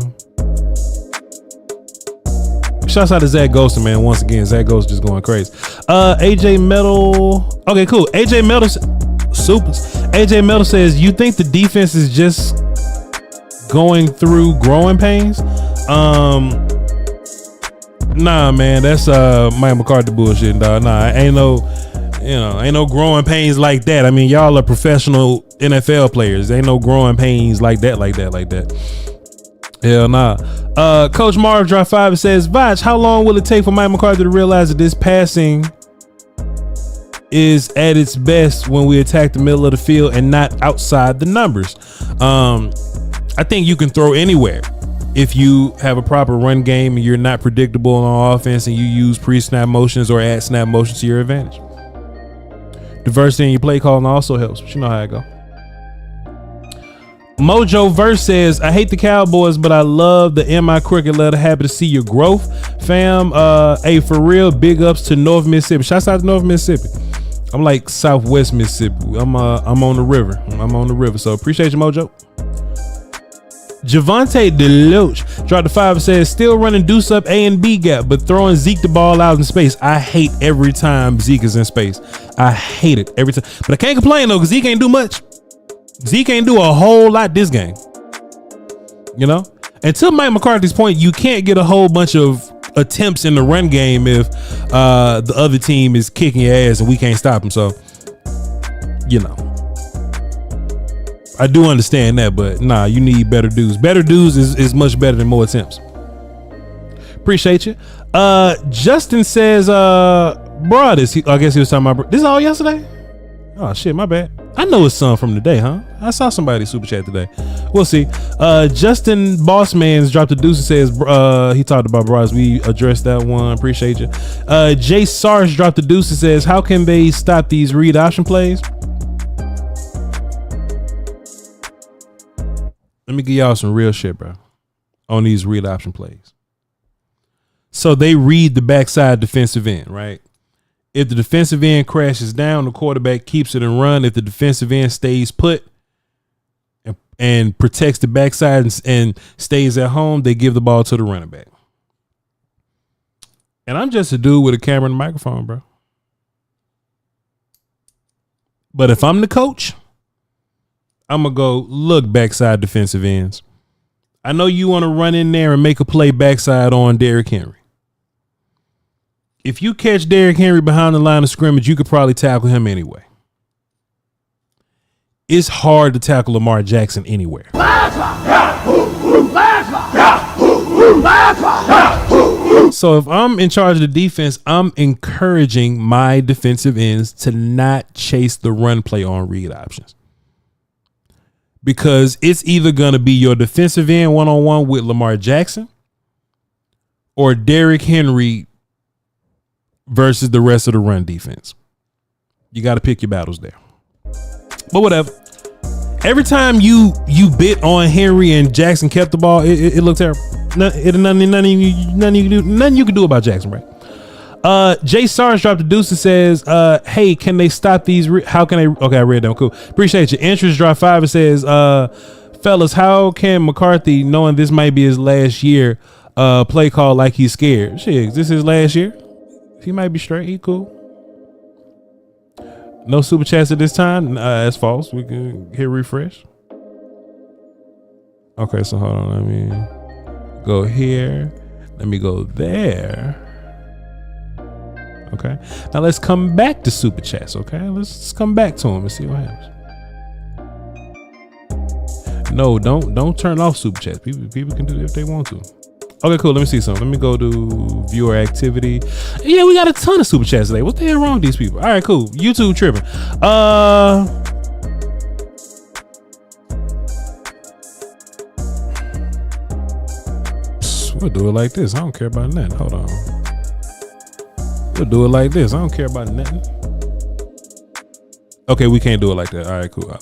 Shouts out to Zach Ghostin, man. Once again, Zach Ghost just going crazy. AJ Metal. Okay, cool. AJ Metal. Supers. AJ Metal says, you think the defense is just going through growing pains? Nah, man. That's Mike McCarthy bullshit, dog. Nah, ain't no growing pains like that. I mean, y'all are professional NFL players. Ain't no growing pains like that. Hell nah. Coach Marv Drop 5 says, Voch, how long will it take for Mike McCarthy to realize that this passing is at its best when we attack the middle of the field and not outside the numbers? I think you can throw anywhere if you have a proper run game and you're not predictable on offense and you use pre-snap motions or add snap motions to your advantage. Diversity in your play calling also helps, but you know how it go. Mojo Verse says, I hate the Cowboys, but I love the MI Cricket letter. Happy to see your growth, fam. Hey, for real, big ups to North Mississippi. Shouts out to North Mississippi. I'm like Southwest Mississippi. I'm on the river. So appreciate you, Mojo. Javante Deloach dropped the 5 and says, still running deuce up A and B gap, but throwing Zeke the ball out in space. I hate every time Zeke is in space. I hate it every time. But I can't complain though, because Zeke ain't do much. Zeke ain't do a whole lot this game. You know? And to Mike McCarthy's point, you can't get a whole bunch of attempts in the run game if the other team is kicking your ass and we can't stop them. So, you know. I do understand that, but nah, you need better dudes. Better dudes is much better than more attempts. Appreciate you. Justin says, bro, I guess he was talking about, this is all yesterday? Oh shit, my bad. I know it's some from today, huh? I saw somebody super chat today. We'll see. Justin Bossman's dropped a deuce and says, he talked about bras. We addressed that one. Appreciate you. Jay Sars dropped a deuce and says, how can they stop these read option plays? Let me give y'all some real shit, bro, on these read option plays. So they read the backside defensive end, right? If the defensive end crashes down, the quarterback keeps it and run. If the defensive end stays put and protects the backside and stays at home, they give the ball to the running back. And I'm just a dude with a camera and a microphone, bro. But if I'm the coach, I'm going to go, look, backside defensive ends. I know you want to run in there and make a play backside on Derrick Henry. If you catch Derrick Henry behind the line of scrimmage, you could probably tackle him anyway. It's hard to tackle Lamar Jackson anywhere. So if I'm in charge of the defense, I'm encouraging my defensive ends to not chase the run play on read options. Because it's either going to be your defensive end one-on-one with Lamar Jackson or Derrick Henry versus the rest of the run defense. You got to pick your battles there. But whatever. Every time you bit on Henry and Jackson kept the ball, it looked terrible. Nothing you can do about Jackson, right? Jay Sarge dropped a deuce and says, hey, can they stop these? How can they? Okay, I read them. Cool. Appreciate you. Interest dropped 5 and says, fellas, how can McCarthy, knowing this might be his last year, play call like he's scared? Shit, is this his last year? He might be straight. He cool. No super chats at this time. That's false. We can hit refresh. Okay, so hold on. Let me go here. Let me go there. Okay. Now let's come back to super chats. Okay, let's come back to them and see what happens. No, don't turn off super chats. People can do it if they want to. Okay, cool. Let me see something. Let me go to viewer activity. Yeah, we got a ton of super chats today. What the hell wrong with these people? All right, cool. YouTube tripping. We'll do it like this. I don't care about nothing. Hold on. We'll do it like this. I don't care about nothing. Okay, we can't do it like that. All right, cool.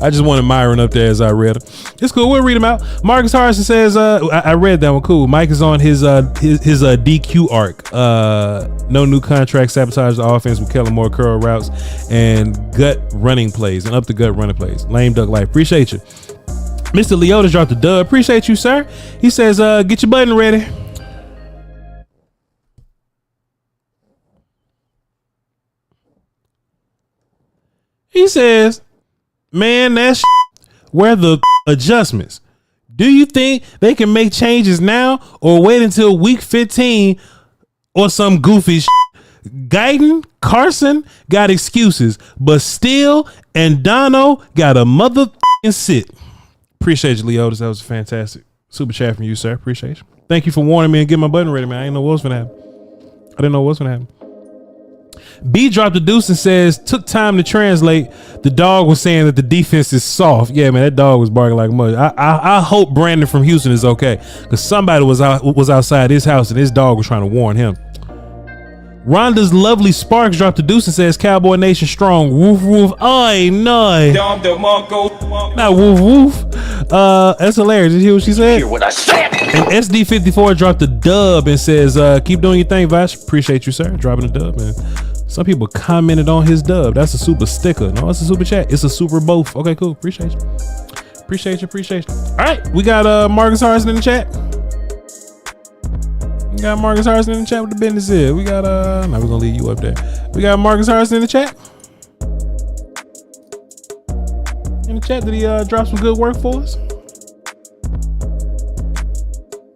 I just wanted Myron up there as I read it. It's cool. We'll read them out. Marcus Hardison says, I read that one. Cool. Mike is on his DQ arc. No new contract, sabotage the offense with Kellen Moore curl routes and gut running plays and up the gut running plays. Lame duck life. Appreciate you. Mr. Leota dropped the dub. Appreciate you, sir. He says, get your button ready. He says, man, that's where the adjustments. Do you think they can make changes now or wait until week 15 or some goofy Guyton, Carson got excuses, but Steele and Dono got a motherfucking sit. Appreciate you, Leotis. That was fantastic. Super chat from you, sir. Appreciate you. Thank you for warning me and getting my button ready, man. I didn't know what was going to happen. I didn't know what was going to happen. B dropped the deuce and says, took time to translate. The dog was saying that the defense is soft. Yeah, man, that dog was barking like mud. I hope Brandon from Houston is okay, because somebody was outside his house and his dog was trying to warn him. Rhonda's lovely Sparks dropped the deuce and says, Cowboy Nation strong. Woof woof. Ay no. Not woof woof. That's hilarious. Did you hear what she said? Hear what I said. And SD54 dropped the dub and says, keep doing your thing, Voch. Appreciate you, sir. Dropping the dub, man. Some people commented on his dub. That's a super sticker. No, it's a super chat. It's a super both. Okay, cool. Appreciate you. Appreciate you. All right. We got Marcus Hardison in the chat. We got Marcus Hardison in the chat with the business here. We got now we're gonna leave you up there. We got Marcus Hardison in the chat. In the chat, did he drop some good work for us?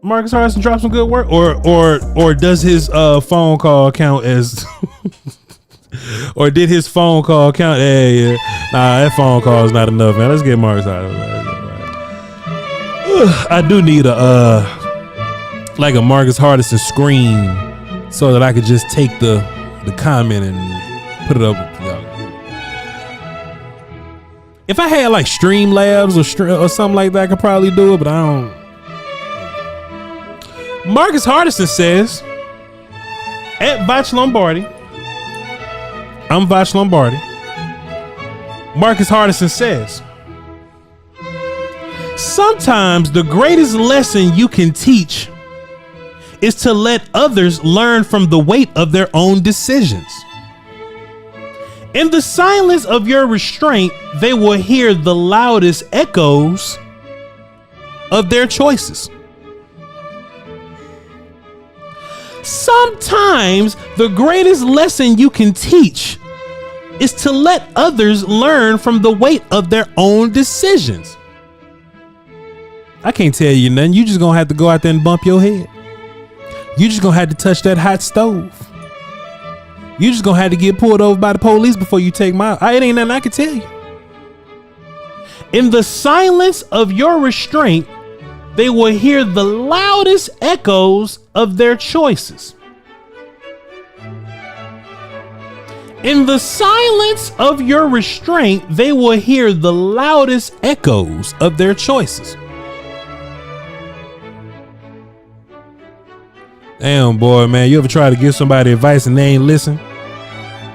Marcus Hardison drop some good work, or does his phone call count as or did his phone call count? Hey, nah, that phone call is not enough, man. Let's get Marcus Hardison. I do need a like a Marcus Hardison screen so that I could just take the comment and put it up. If I had like Streamlabs or something like that, I could probably do it, but I don't. Marcus Hardison says, at Voch Lombardi, I'm Voch Lombardi. Marcus Hardison says, sometimes the greatest lesson you can teach is to let others learn from the weight of their own decisions. In the silence of your restraint, they will hear the loudest echoes of their choices. Sometimes the greatest lesson you can teach is to let others learn from the weight of their own decisions. I can't tell you nothing. You just gonna have to go out there and bump your head. You just gonna have to touch that hot stove. You just gonna have to get pulled over by the police before you take my. It ain't nothing I can tell you. In the silence of your restraint, they will hear the loudest echoes of their choices. In the silence of your restraint, they will hear the loudest echoes of their choices. Damn, boy, man, you ever try to give somebody advice and they ain't listen?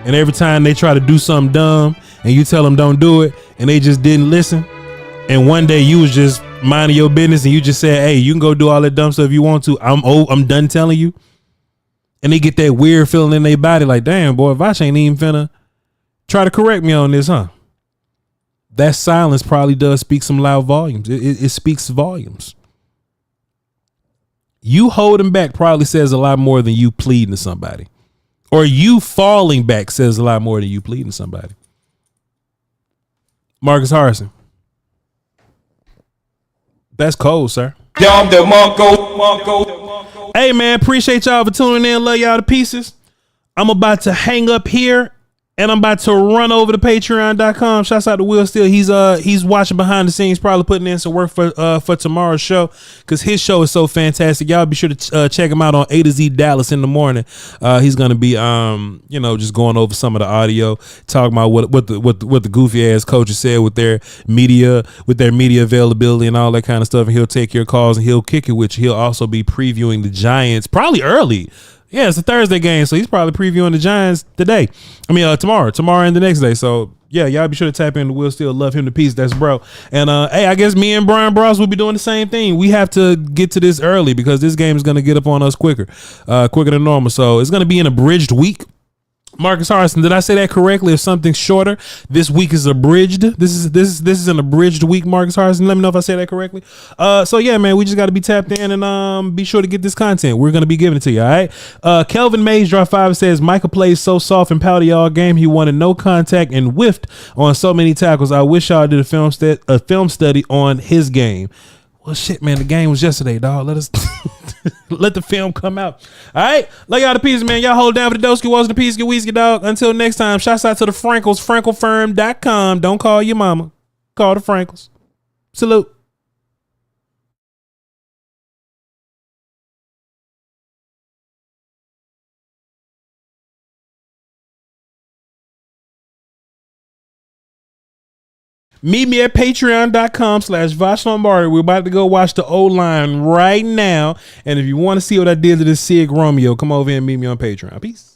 and every time they try to do something dumb and you tell them don't do it and they just didn't listen, and one day you was just minding your business and you just said, hey, you can go do all that dumb stuff if you want to, I'm done telling you, and they get that weird feeling in their body like, damn boy, Voch ain't even finna try to correct me on this, huh? That silence probably does speak some loud volumes. It speaks volumes. You holding back probably says a lot more than you pleading to somebody. Or you falling back says a lot more than you pleading to somebody. Demarcus Hardison. That's cold, sir. Hey, man, appreciate y'all for tuning in. Love y'all to pieces. I'm about to hang up here. And I'm about to run over to patreon.com. Shouts out to Will Steele. He's watching behind the scenes, probably putting in some work for tomorrow's show, because his show is so fantastic. Y'all be sure to check him out on A to Z Dallas in the morning. He's gonna be just going over some of the audio, talking about what the goofy ass coaches said with their media availability and all that kind of stuff. And he'll take your calls and he'll kick it with you. He'll also be previewing the Giants probably early. Yeah, it's a Thursday game, so he's probably previewing the Giants today. Tomorrow and the next day. So yeah, y'all be sure to tap into Will Steele. Love him to peace. That's bro. And hey, I guess me and Brian Bros will be doing the same thing. We have to get to this early because this game is gonna get up on us quicker than normal. So it's gonna be an abridged week. Demarcus Hardison, did I say that correctly? If something's shorter, this week is abridged. This is an abridged week, Demarcus Hardison. Let me know if I say that correctly. So yeah, man, we just got to be tapped in and be sure to get this content. We're gonna be giving it to you. All right. Kelvin Mays drop 5 says Michael plays so soft and pouty all game. He wanted no contact and whiffed on so many tackles. I wish y'all did a film study on his game. Well, shit, man, the game was yesterday, dog. Let us let the film come out. All right, love y'all to pieces, man. Y'all hold down for the Doski Walls, the Peasky Weezy, dog. Until next time, shouts out to the Frankles, FrankleFirm.com. Don't call your mama. Call the Frankles. Salute. Meet me at patreon.com/vochlombardi. We're about to go watch the O-line right now. And if you want to see what I did to this Sig Romeo, come over and meet me on Patreon. Peace.